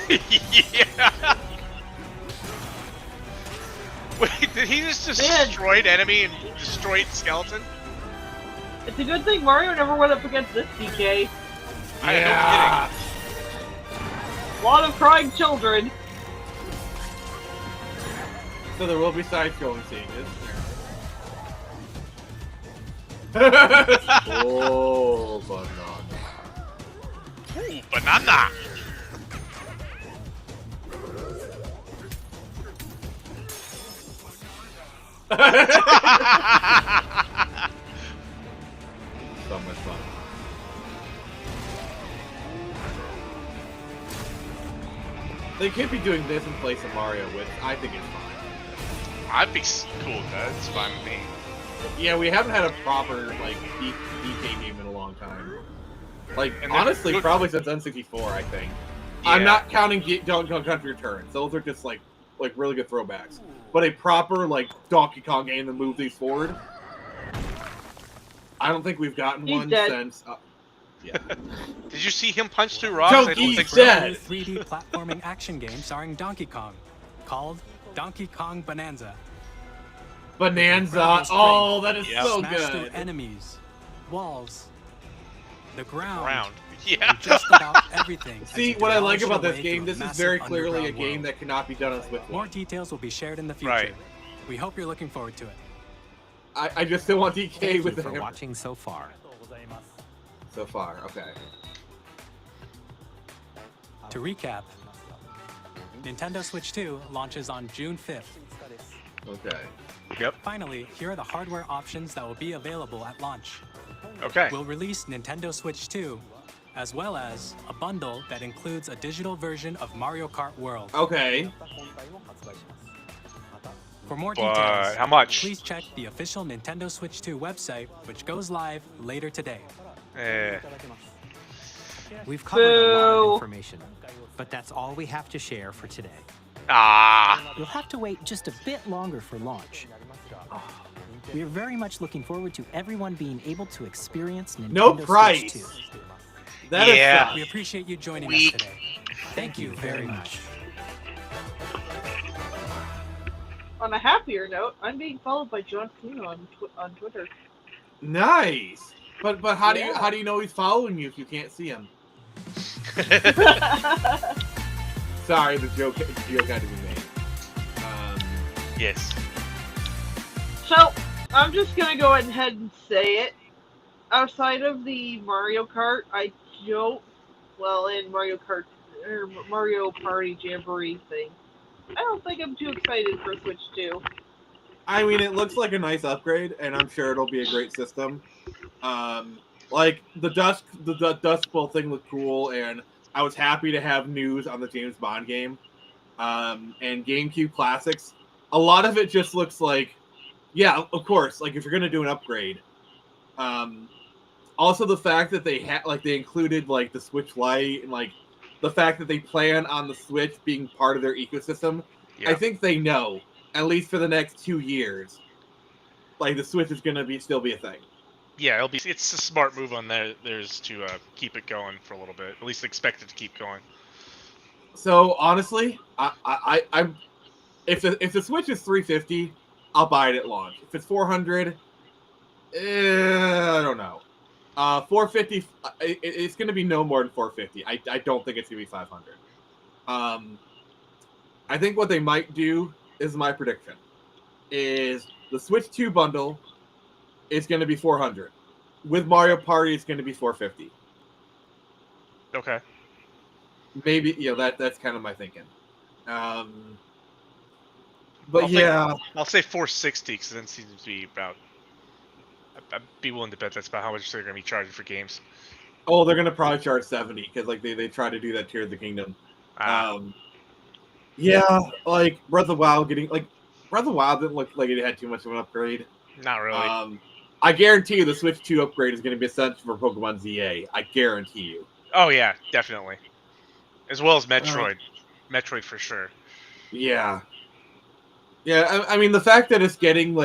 Yeah. Wait, did he just destroy an enemy and destroy its skeleton? It's a good thing Mario never went up against this DK. Yeah. A lot of crying children. So there will be side-scrolling seeing this. Oh, banana. Ooh, banana. So much fun. They could be doing this in place of Mario, which I think is fine. I'd be cool with that. It's fine with me. Yeah, we haven't had a proper like DK game in a long time. Like And they're honestly, good- probably since N64, I think. I'm not counting Donkey Kong Country Returns. Those are just like really good throwbacks. But a proper like Donkey Kong game that moves these forward. I don't think we've gotten one since. Yeah. Did you see him punch through rocks? Donkey's dead. 3D platforming action game starring Donkey Kong, called Donkey Kong Bonanza. Bonanza. Oh, that is so Smash good. through enemies, walls, the ground. Yeah. and just about everything. as See, you what I like demolish about your this way game, through a this is massive very clearly a underground game world. that cannot be done on Switch 1. More details will be shared in the future. Right. We hope you're looking forward to it. I just still want DK Thank with you the for watching so far. So far, okay. To recap, Nintendo Switch 2 launches on June 5th. Okay. Yep. Finally, here are the hardware options that will be available at launch. Okay. We'll release Nintendo Switch 2, as well as a bundle that includes a digital version of Mario Kart World. Okay. For more But details, how much? please check the official Nintendo Switch 2 website, which goes live later today. We've covered a lot Boo. of information, but that's all we have to share for today. You'll have to wait just a bit longer for launch. We are very much looking forward to everyone being able to experience Nintendo No Switch price. 2. That is sad. We appreciate you joining us today. Thank you very much. On a happier note, I'm being followed by John Cena on Twitter. Nice. But how do Yeah. you know he's following you if you can't see him? Sorry, the joke had to be made. Yes. So, I'm just gonna go ahead and say it. Outside of the Mario Kart, I don't, in Mario Kart, or Mario Party Jamboree thing, I don't think I'm too excited for Switch 2. I mean, it looks like a nice upgrade, and I'm sure it'll be a great system. Like the Dust Bowl thing looked cool, and I was happy to have news on the James Bond game. And GameCube Classics, a lot of it just looks like, yeah, of course, like if you're gonna do an upgrade. Also, the fact that they they included like the Switch Lite and like the fact that they plan on the Switch being part of their ecosystem. Yeah. I think they know, at least for the next 2 years, like the Switch is gonna still be a thing. Yeah, it's a smart move on theirs to keep it going for a little bit. At least expect it to keep going. So honestly, I'm if the Switch is $350, I'll buy it at launch. If it's $400, I don't know. $450, it's going to be no more than $450. I don't think it's going to be $500. I think what they might do is my prediction is the Switch 2 bundle is going to be $400. With Mario Party, it's going to be $450. Okay. Maybe that's kind of my thinking. But I'll say 460 because then it seems to be about. I'd be willing to bet that's about how much they're going to be charging for games. Oh, they're going to probably charge 70 because like they try to do that Tears of the Kingdom. Yeah, like Breath of the Wild Breath of the Wild didn't look like it had too much of an upgrade. Not really. I guarantee you the Switch 2 upgrade is going to be essential for Pokemon ZA. I guarantee you. Oh yeah, definitely. As well as Metroid. Metroid for sure. Yeah. Yeah, I mean the fact that it's getting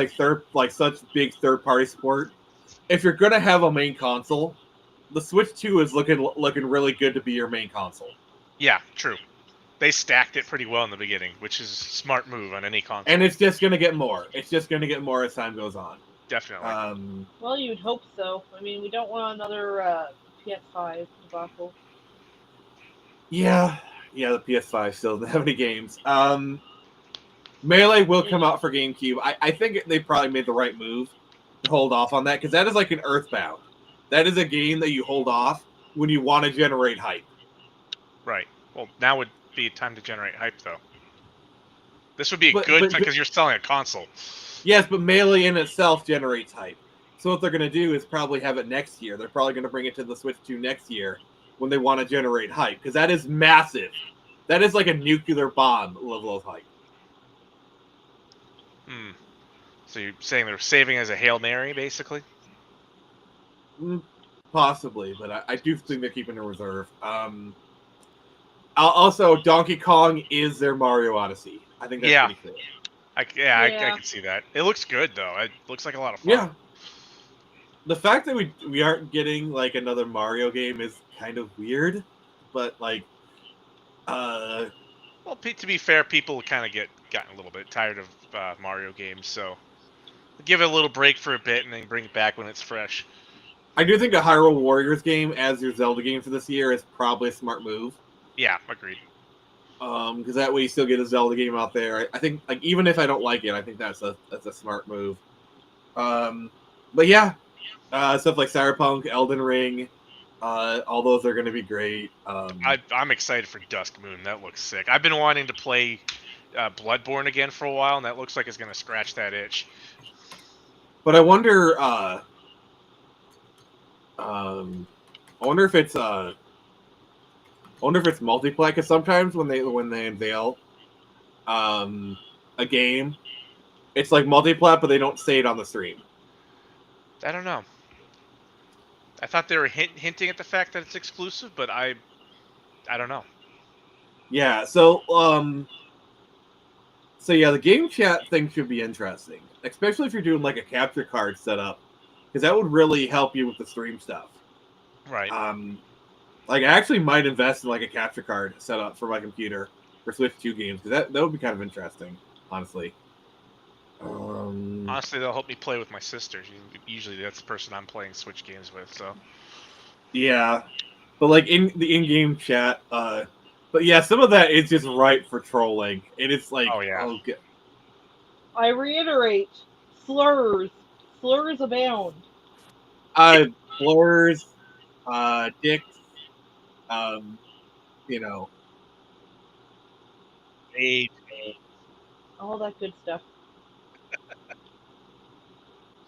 such big third-party support. If you're gonna have a main console, the Switch 2 is looking really good to be your main console. Yeah, true. They stacked it pretty well in the beginning, which is a smart move on any console. And it's just gonna get more. It's just gonna get more as time goes on. Definitely. Well, you'd hope so. I mean, we don't want another PS5 debacle. Yeah, the PS5 still doesn't have any games. Melee will come out for GameCube. I think they probably made the right move to hold off on that, because that is like an Earthbound. That is a game that you hold off when you want to generate hype. Right. Well, now would be time to generate hype, though. This would be good because you're selling a console. Yes, but Melee in itself generates hype. So what they're going to do is probably have it next year. They're probably going to bring it to the Switch 2 next year when they want to generate hype, because that is massive. That is like a nuclear bomb level of hype. So you're saying they're saving as a Hail Mary, basically? Possibly, but I do think they're keeping a reserve. Also, Donkey Kong is their Mario Odyssey. I think that's pretty cool. I can see that. It looks good though. It looks like a lot of fun. Yeah. The fact that we aren't getting like another Mario game is kind of weird, but like, well, to be fair, people kind of gotten a little bit tired of Mario games, so give it a little break for a bit and then bring it back when it's fresh. I do think a Hyrule Warriors game as your Zelda game for this year is probably a smart move. Yeah, agreed. Because that way you still get a Zelda game out there. I think, like, even if I don't like it, I think that's a smart move. But yeah, stuff like Cyberpunk, Elden Ring, all those are going to be great. I'm excited for Dusk Moon. That looks sick. I've been wanting to play Bloodborne again for a while, and that looks like it's going to scratch that itch. But I wonder if it's multiplayer, because sometimes when they unveil a game, it's like multiplayer, but they don't say it on the stream. I don't know. I thought they were hinting at the fact that it's exclusive, but I don't know. Yeah, so yeah, the game chat thing should be interesting, especially if you're doing like a capture card setup, because that would really help you with the stream stuff. Right. Like, I actually might invest in like a capture card setup for my computer for Switch 2 games, because that would be kind of interesting, honestly. Honestly, they'll help me play with my sister. Usually that's the person I'm playing Switch games with, so. Yeah, but like in the in-game chat, but yeah, some of that is just ripe for trolling, and it's like, okay. I reiterate, slurs abound. Slurs, dicks, you know, all that good stuff.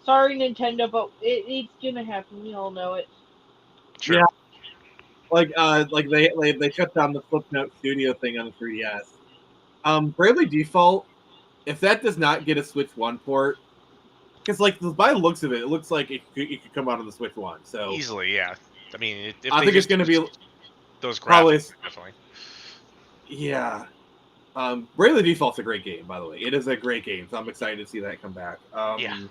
Sorry, Nintendo, but it's gonna happen. We all know it. Sure. Yeah, like they shut down the Flipnote Studio thing on the 3DS. Bravely Default, if that does not get a Switch 1 port, because like by the looks of it, it looks like it could come out on the Switch 1. So easily, yeah. I mean, I think it's going to be those probably graphics, definitely. Yeah. Bravely Default's a great game, by the way. It is a great game, so I'm excited to see that come back. Yeah.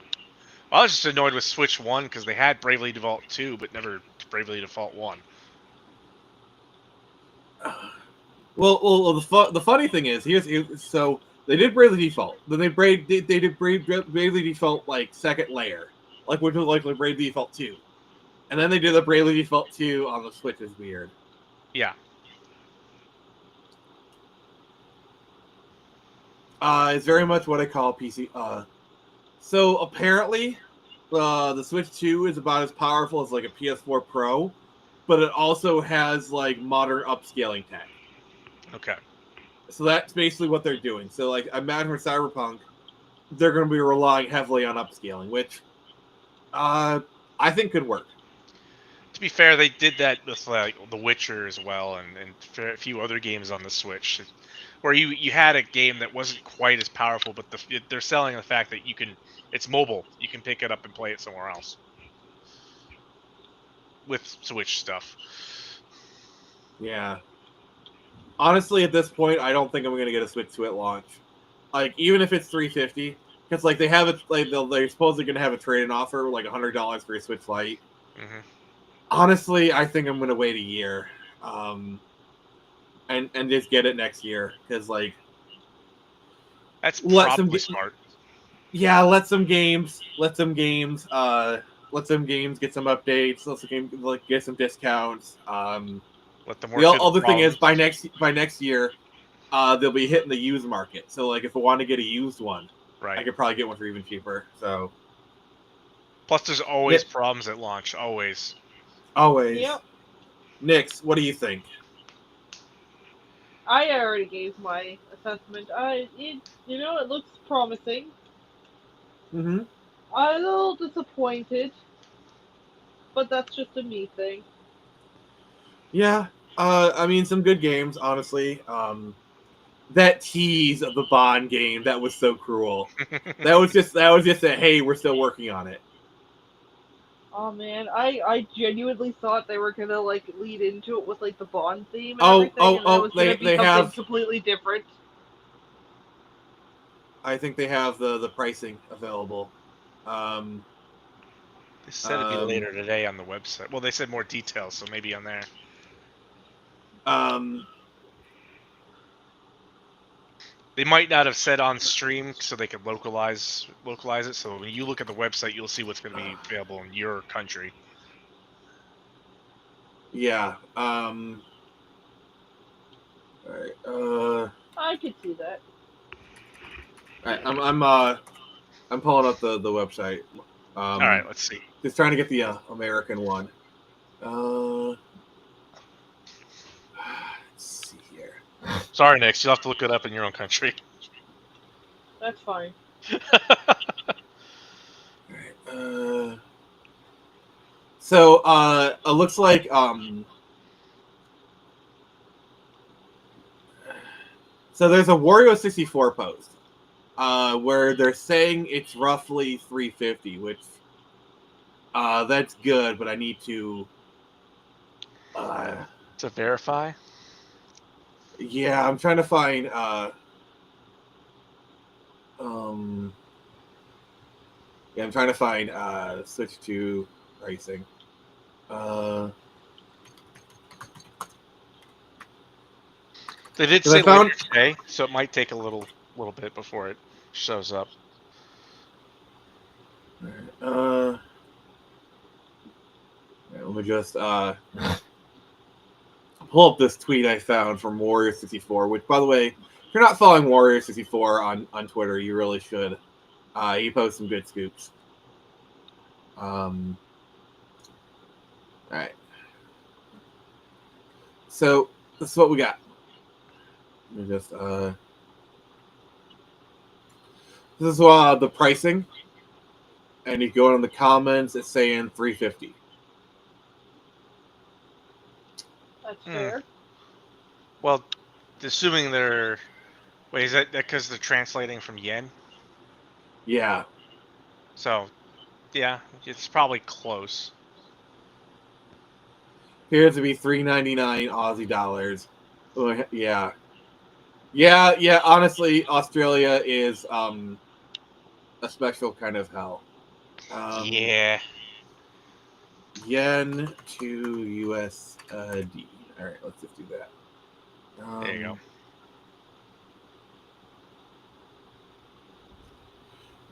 I was just annoyed with Switch 1 because they had Bravely Default 2, but never Bravely Default 1. Well, the funny thing is, so they did Bravely Default, then they did Bravely Default like second layer, like which was like Bravely Default 2, and then they did the Bravely Default 2 on the Switch. Is weird. Yeah. It's very much what I call PC. So apparently, the Switch 2 is about as powerful as like a PS4 Pro, but it also has like modern upscaling tech. Okay. So that's basically what they're doing. So like, I imagine for Cyberpunk, they're going to be relying heavily on upscaling, which I think could work. To be fair, they did that with like The Witcher as well, and a few other games on the Switch, where you had a game that wasn't quite as powerful, but they're selling the fact that it's mobile. You can pick it up and play it somewhere else with Switch stuff. Yeah. Honestly, at this point, I don't think I'm going to get a Switch 2 at launch. Like, even if it's $350, because like they have it, like they're supposedly going to have a trade-in offer, like $100 for your Switch Lite. Mm-hmm. Honestly, I think I'm going to wait a year, and just get it next year, because like that's probably smart. Yeah, let some games get some updates. Let some games get some discounts. Let them work. The other thing is by next year, they'll be hitting the used market. So like, if I want to get a used one, right, I could probably get one for even cheaper. So plus, there's always problems at launch. Always. Yep. Nix, what do you think? I already gave my assessment. It looks promising. Mm-hmm. I'm a little disappointed, but that's just a me thing. Yeah, I mean, some good games, honestly. That tease of the Bond game, that was so cruel. that was just a, hey, we're still working on it. Oh man, I genuinely thought they were gonna like lead into it with like the Bond theme and Oh, everything, oh, and then it oh, was gonna be they something have. completely different. I think they have the pricing available. They said it'd be later today on the website. Well, they said more details, so maybe on there. They might not have said on stream, so they could localize it. So when you look at the website, you'll see what's going to be available in your country. Yeah. All right. I could see that. All right. I'm pulling up the website. All right. Let's see. Just trying to get the American one. Let's see here. Sorry, Nix. You'll have to look it up in your own country. That's fine. So it looks like so there's a Wario 64 post where they're saying it's roughly $350, which that's good, but I need to verify. Yeah, I'm trying to find I'm trying to find Switch 2 pricing. They did say later today, so it might take a little bit before it shows up. Let me just pull up this tweet I found from Warrior64, which, by the way, if you're not following Warrior64 on Twitter, you really should. He posts some good scoops. All right. So this is what we got. Let me just this is the pricing, and you go in the comments. It's saying $350. That's fair. Well, assuming they're wait, is that because they're translating from yen? Yeah. So, yeah, it's probably close. Appears to be $3.99 Aussie dollars. Oh, yeah. Yeah. Honestly, Australia is a special kind of hell. Yeah. Yen to USD. All right, let's just do that. There you go.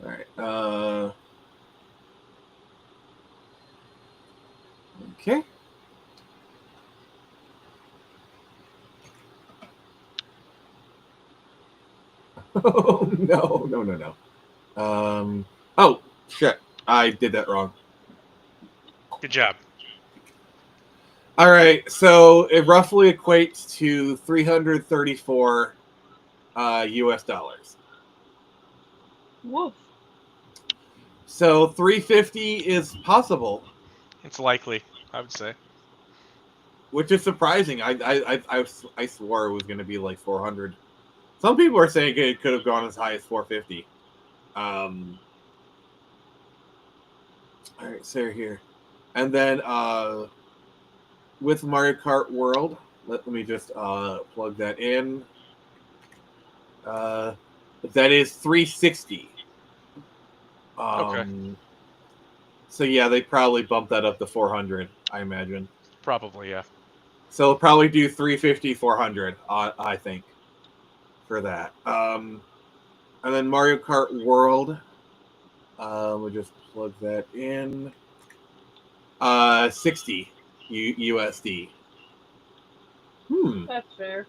All right. Okay. Oh no. Oh shit! I did that wrong. Good job. All right, so it roughly equates to 334 US dollars. Woof. So 350 is possible. It's likely, I would say. Which is surprising. I swore it was going to be like 400. Some people are saying it could have gone as high as 450. All right, so here. And then with Mario Kart World, let me just plug that in. That is 360. Okay. So yeah, they probably bumped that up to 400, I imagine. Probably, yeah. So they'll probably do 350, 400, I think, for that. And then Mario Kart World, we'll just plug that in. 60 USD. That's fair.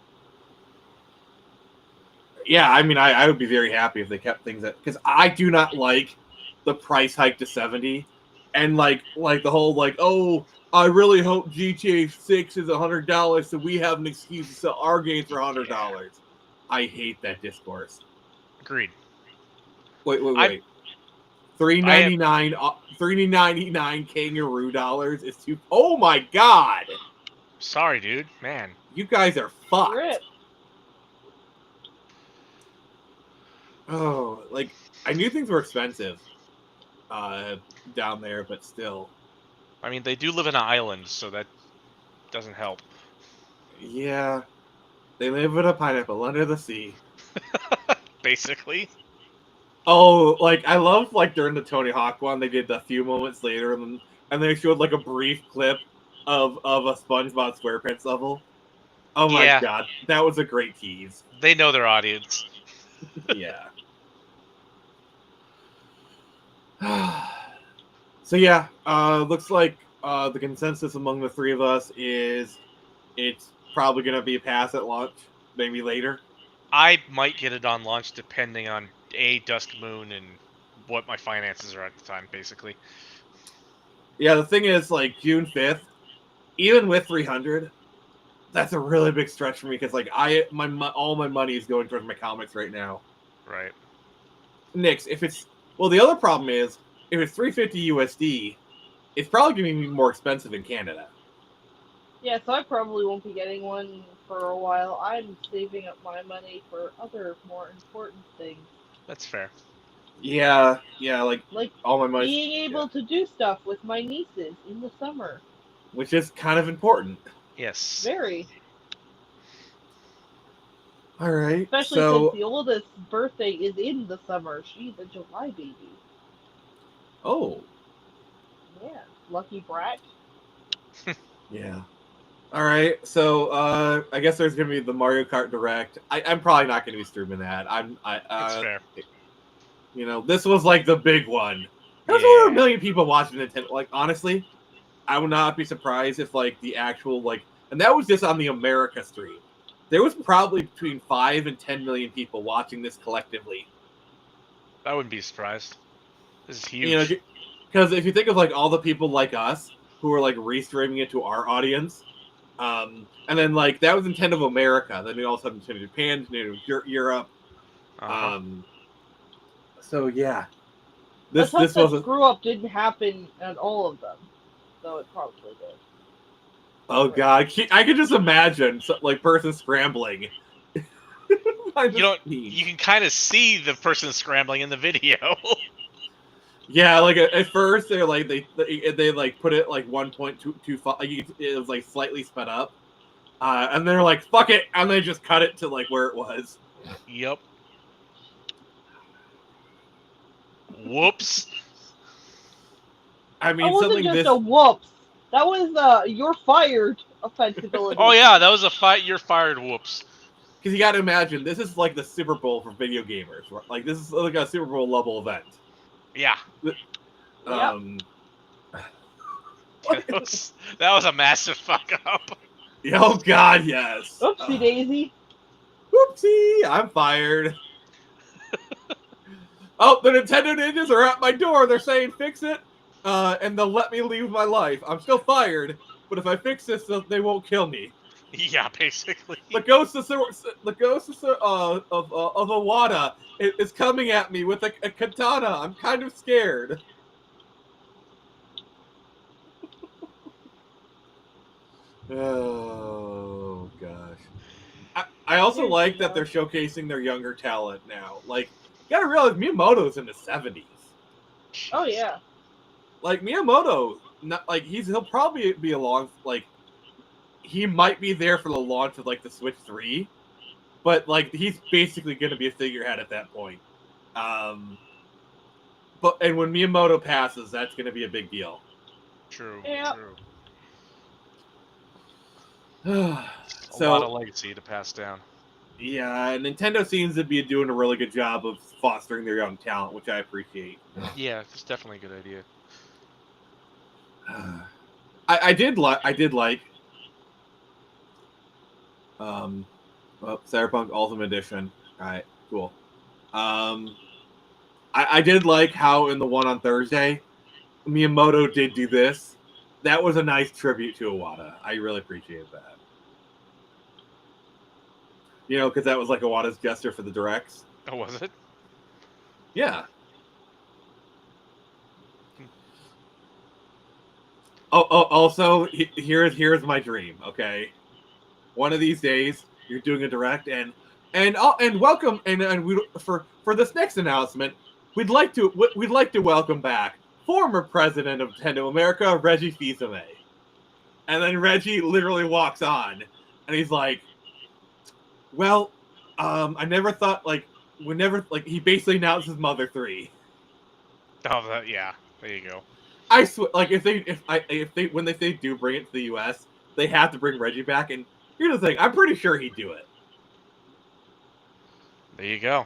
Yeah, I mean, I would be very happy if they kept things at, because I do not like the price hike to 70, and like the whole oh, I really hope GTA 6 is $100 so we have an excuse to sell our games for $100. I hate that discourse. Agreed. Wait. $3.99 kangaroo dollars is too. Oh my god! Sorry, dude. Man, you guys are fucked. Rip. Oh, I knew things were expensive down there, but still. I mean, they do live in an island, so that doesn't help. Yeah, they live in a pineapple under the sea. Basically. Oh, like I love like during the Tony Hawk one, they did a few moments later, and they showed like a brief clip of a SpongeBob SquarePants level. Oh my god, that was a great tease. They know their audience. Yeah. So yeah, looks like the consensus among the three of us is it's probably gonna be a pass at launch, maybe later. I might get it on launch depending on Dusk Moon and what my finances are at the time, basically. Yeah, the thing is, like June 5th, even with 300, that's a really big stretch for me because like all my money is going towards my comics right now. Right. Nix, the other problem is if it's 350 USD, it's probably going to be more expensive in Canada. Yeah, so I probably won't be getting one for a while. I'm saving up my money for other more important things. That's fair. Yeah, like all my money. Being able to do stuff with my nieces in the summer. Which is kind of important. Yes. Very. All right. Especially since the oldest birthday is in the summer. She's a July baby. Oh. Yeah. Lucky brat. Yeah. All right. So I guess there's gonna be the Mario Kart Direct. I'm probably not gonna be streaming that. That's fair. You know, this was like the big one. There's over 1 million people watching Nintendo. Like honestly, I would not be surprised if like the actual like, and that was just on the America stream. There was probably between 5 and 10 million people watching this collectively. I wouldn't be surprised. This is huge. You know, because if you think of like all the people like us who are like restreaming it to our audience, and then like that was Nintendo of America. Then we also have Nintendo Japan, Nintendo Europe. So yeah, this wasn't. Screw up didn't happen at all of them, so it probably did. Oh god, I could just imagine like person scrambling. You can kind of see the person scrambling in the video. Yeah, like at first they're like they like put it like 1.25. It was like slightly sped up, and they're like fuck it, and they just cut it to like where it was. Yep. Whoops. I mean, that wasn't just a whoops. That was you're fired offensibility. Oh yeah, that was a you're fired whoops. Because you got to imagine this is like the Super Bowl for video gamers. Right? Like this is like a Super Bowl level event. Yeah. That was a massive fuck up. Oh god, yes. Oopsie daisy. Whoopsie, I'm fired. Oh, the Nintendo ninjas are at my door. They're saying fix it, and they'll let me leave my life. I'm still fired, but if I fix this, they won't kill me. Yeah, basically. The ghost of Iwata is coming at me with a katana. I'm kind of scared. Oh gosh. I also like that they're showcasing their younger talent now. Like, you gotta realize Miyamoto's in the 70s. Oh yeah. Like Miyamoto, not like he'll probably be along. Like, he might be there for the launch of like the Switch 3, but like he's basically gonna be a figurehead at that point. And when Miyamoto passes, that's gonna be a big deal. True. Yeah. True. A lot of legacy to pass down. Yeah, Nintendo seems to be doing a really good job of fostering their young talent, which I appreciate. Yeah, it's definitely a good idea. I did like Cyberpunk Ultimate Edition. All right, cool. I did like how in the one on Thursday, Miyamoto did do this. That was a nice tribute to Iwata. I really appreciated that. You know, because that was like Iwata's gesture for the directs. Oh, was it? Yeah. Also, here's my dream. Okay, one of these days you're doing a direct, and welcome, and we for this next announcement, we'd like to welcome back former president of Nintendo America, Reggie Fils-Aimé. And then Reggie literally walks on, and he's like, well, I never thought, like, he basically announces Mother 3. Oh, yeah, there you go. I swear, like, when they do bring it to the US, they have to bring Reggie back, and here's the thing, I'm pretty sure he'd do it. There you go.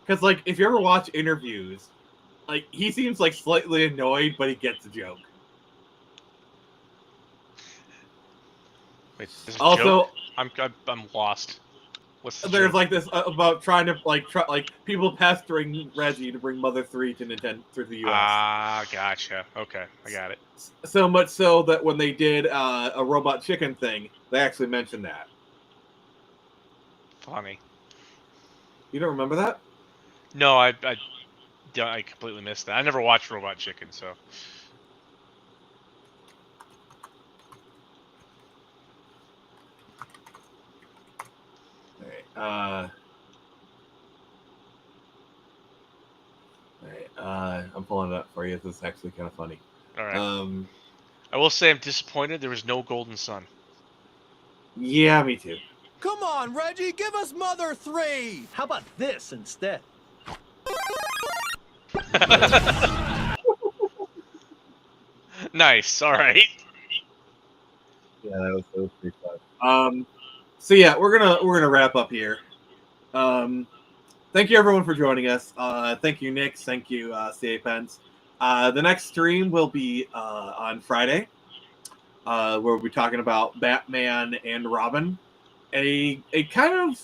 Because, like, if you ever watch interviews, like, he seems, like, slightly annoyed, but he gets the joke. Wait, this is also, I'm lost. What's the there's joke? like this about trying to like people pestering Reggie to bring Mother 3 to Nintendo to the US. Ah, gotcha. Okay, I got it. So much so that when they did a Robot Chicken thing, they actually mentioned that. Funny. You don't remember that? No, I completely missed that. I never watched Robot Chicken, so. I'm pulling it up for you. This is actually kind of funny. All right. I will say I'm disappointed there was no Golden Sun. Yeah, me too. Come on, Reggie, give us Mother 3! How about this instead? Nice. All right. Yeah, that was pretty fun. So yeah, we're gonna wrap up here. Thank you everyone for joining us. Thank you, Nick. Thank you, CA Pence. The next stream will be on Friday, where we'll be talking about Batman and Robin. A kind of,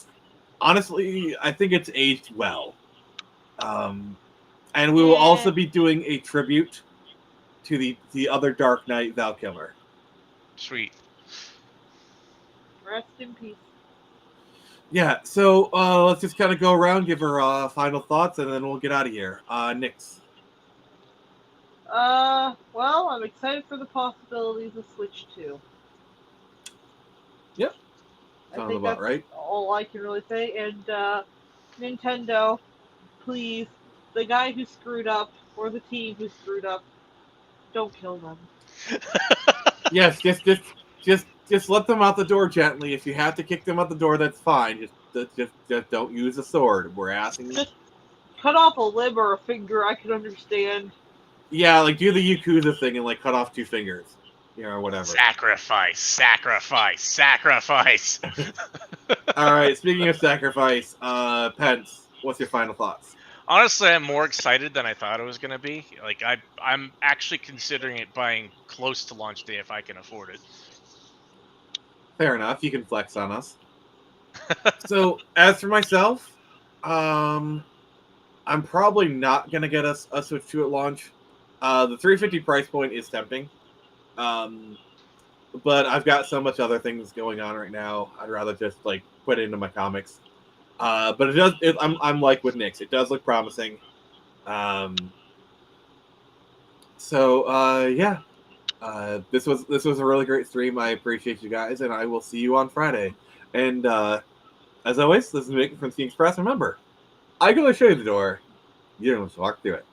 honestly, I think it's aged well. And we will also be doing a tribute to the other Dark Knight, Val Kilmer. Sweet. Rest in peace. Yeah, so let's just kind of go around, give her final thoughts, and then we'll get out of here. Nix. Well, I'm excited for the possibilities of Switch 2. Yep. I Sounds think about that's right. all I can really say. And Nintendo, please, the guy who screwed up, or the team who screwed up, don't kill them. Yes, just let them out the door gently. If you have to kick them out the door, that's fine. Just don't use a sword. We're asking. Just cut off a limb or a finger. I can understand. Yeah, like do the Yakuza thing and like cut off 2 fingers, or whatever. Sacrifice. All right. Speaking of sacrifice, Pence, what's your final thoughts? Honestly, I'm more excited than I thought it was going to be. Like, I'm actually considering it buying close to launch day if I can afford it. Fair enough. You can flex on us. So, as for myself, I'm probably not going to get a Switch 2 at launch. The $350 price point is tempting. But I've got so much other things going on right now. I'd rather just, like, put it into my comics. But it does. I'm like with Nix. It does look promising. Yeah. This was a really great stream. I appreciate you guys, and I will see you on Friday. And as always, this is Nick from Steam Express. Remember, I go to show you the door. You don't have to walk through it.